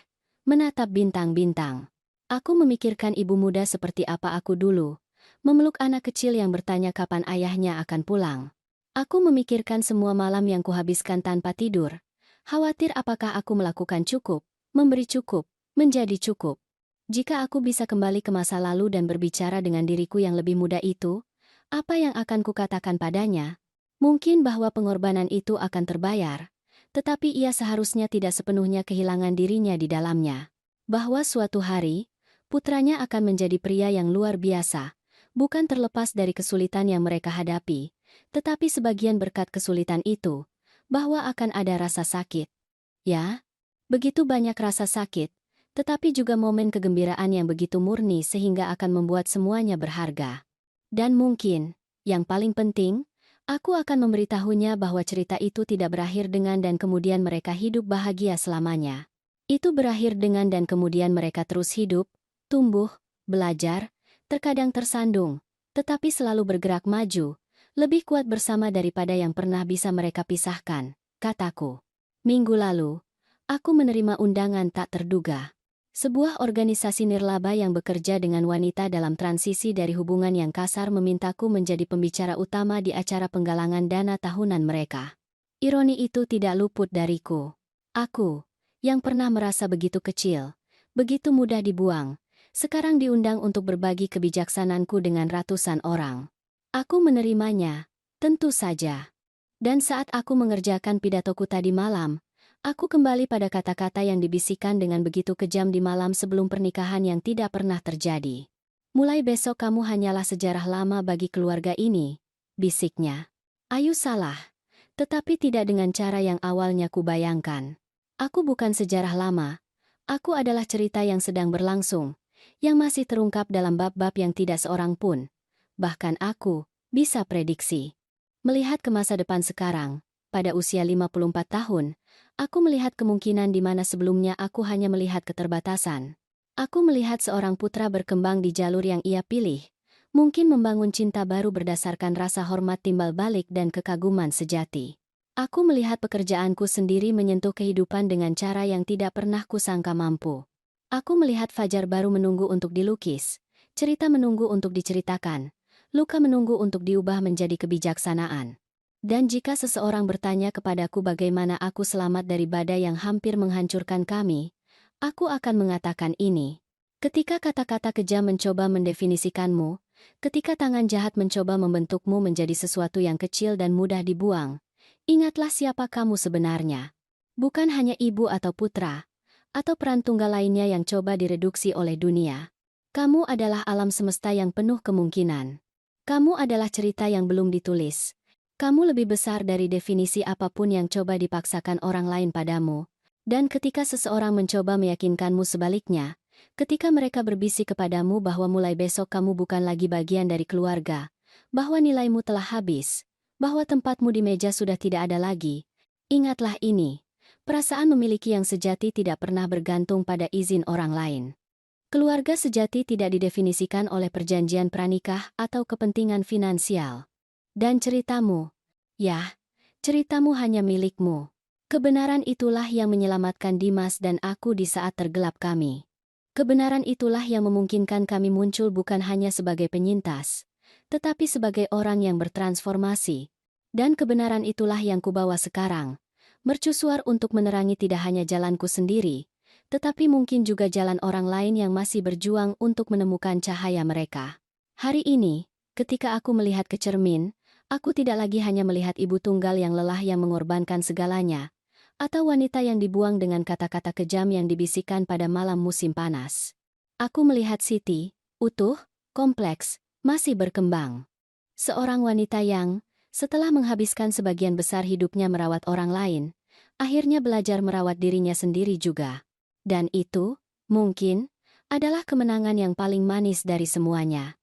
menatap bintang-bintang. Aku memikirkan ibu muda seperti apa aku dulu, memeluk anak kecil yang bertanya kapan ayahnya akan pulang. Aku memikirkan semua malam yang kuhabiskan tanpa tidur, khawatir apakah aku melakukan cukup, memberi cukup, menjadi cukup. Jika aku bisa kembali ke masa lalu dan berbicara dengan diriku yang lebih muda itu, apa yang akan kukatakan padanya? Mungkin bahwa pengorbanan itu akan terbayar, tetapi ia seharusnya tidak sepenuhnya kehilangan dirinya di dalamnya. Bahwa suatu hari, putranya akan menjadi pria yang luar biasa, bukan terlepas dari kesulitan yang mereka hadapi, tetapi sebagian berkat kesulitan itu, bahwa akan ada rasa sakit. Ya, begitu banyak rasa sakit, tetapi juga momen kegembiraan yang begitu murni sehingga akan membuat semuanya berharga. Dan mungkin, yang paling penting, aku akan memberitahunya bahwa cerita itu tidak berakhir dengan dan kemudian mereka hidup bahagia selamanya. Itu berakhir dengan dan kemudian mereka terus hidup, tumbuh, belajar, terkadang tersandung, tetapi selalu bergerak maju, lebih kuat bersama daripada yang pernah bisa mereka pisahkan, kataku. Minggu lalu, aku menerima undangan tak terduga. Sebuah organisasi nirlaba yang bekerja dengan wanita dalam transisi dari hubungan yang kasar memintaku menjadi pembicara utama di acara penggalangan dana tahunan mereka. Ironi itu tidak luput dariku. Aku, yang pernah merasa begitu kecil, begitu mudah dibuang, sekarang diundang untuk berbagi kebijaksanaanku dengan ratusan orang. Aku menerimanya, tentu saja. Dan saat aku mengerjakan pidatoku tadi malam, aku kembali pada kata-kata yang dibisikkan dengan begitu kejam di malam sebelum pernikahan yang tidak pernah terjadi. Mulai besok kamu hanyalah sejarah lama bagi keluarga ini, bisiknya. Ayu salah, tetapi tidak dengan cara yang awalnya kubayangkan. Aku bukan sejarah lama, aku adalah cerita yang sedang berlangsung, yang masih terungkap dalam bab-bab yang tidak seorang pun, bahkan aku, bisa prediksi. Melihat ke masa depan sekarang, pada usia 54 tahun, aku melihat kemungkinan di mana sebelumnya aku hanya melihat keterbatasan. Aku melihat seorang putra berkembang di jalur yang ia pilih, mungkin membangun cinta baru berdasarkan rasa hormat timbal balik dan kekaguman sejati. Aku melihat pekerjaanku sendiri menyentuh kehidupan dengan cara yang tidak pernah kusangka mampu. Aku melihat fajar baru menunggu untuk dilukis, cerita menunggu untuk diceritakan, luka menunggu untuk diubah menjadi kebijaksanaan. Dan jika seseorang bertanya kepadaku bagaimana aku selamat dari badai yang hampir menghancurkan kami, aku akan mengatakan ini. Ketika kata-kata kejam mencoba mendefinisikanmu, ketika tangan jahat mencoba membentukmu menjadi sesuatu yang kecil dan mudah dibuang, ingatlah siapa kamu sebenarnya. Bukan hanya ibu atau putra, atau peran tunggal lainnya yang coba direduksi oleh dunia. Kamu adalah alam semesta yang penuh kemungkinan. Kamu adalah cerita yang belum ditulis. Kamu lebih besar dari definisi apapun yang coba dipaksakan orang lain padamu. Dan ketika seseorang mencoba meyakinkanmu sebaliknya, ketika mereka berbisik kepadamu bahwa mulai besok kamu bukan lagi bagian dari keluarga, bahwa nilaimu telah habis, bahwa tempatmu di meja sudah tidak ada lagi, ingatlah ini. Perasaan memiliki yang sejati tidak pernah bergantung pada izin orang lain. Keluarga sejati tidak didefinisikan oleh perjanjian pranikah atau kepentingan finansial. Dan ceritamu, ya, ceritamu hanya milikmu. Kebenaran itulah yang menyelamatkan Dimas dan aku di saat tergelap kami. Kebenaran itulah yang memungkinkan kami muncul bukan hanya sebagai penyintas, tetapi sebagai orang yang bertransformasi. Dan kebenaran itulah yang kubawa sekarang, mercusuar untuk menerangi tidak hanya jalanku sendiri, tetapi mungkin juga jalan orang lain yang masih berjuang untuk menemukan cahaya mereka. Hari ini, ketika aku melihat ke cermin, aku tidak lagi hanya melihat ibu tunggal yang lelah yang mengorbankan segalanya, atau wanita yang dibuang dengan kata-kata kejam yang dibisikkan pada malam musim panas. Aku melihat Siti, utuh, kompleks, masih berkembang. Seorang wanita yang, setelah menghabiskan sebagian besar hidupnya merawat orang lain, akhirnya belajar merawat dirinya sendiri juga. Dan itu, mungkin, adalah kemenangan yang paling manis dari semuanya.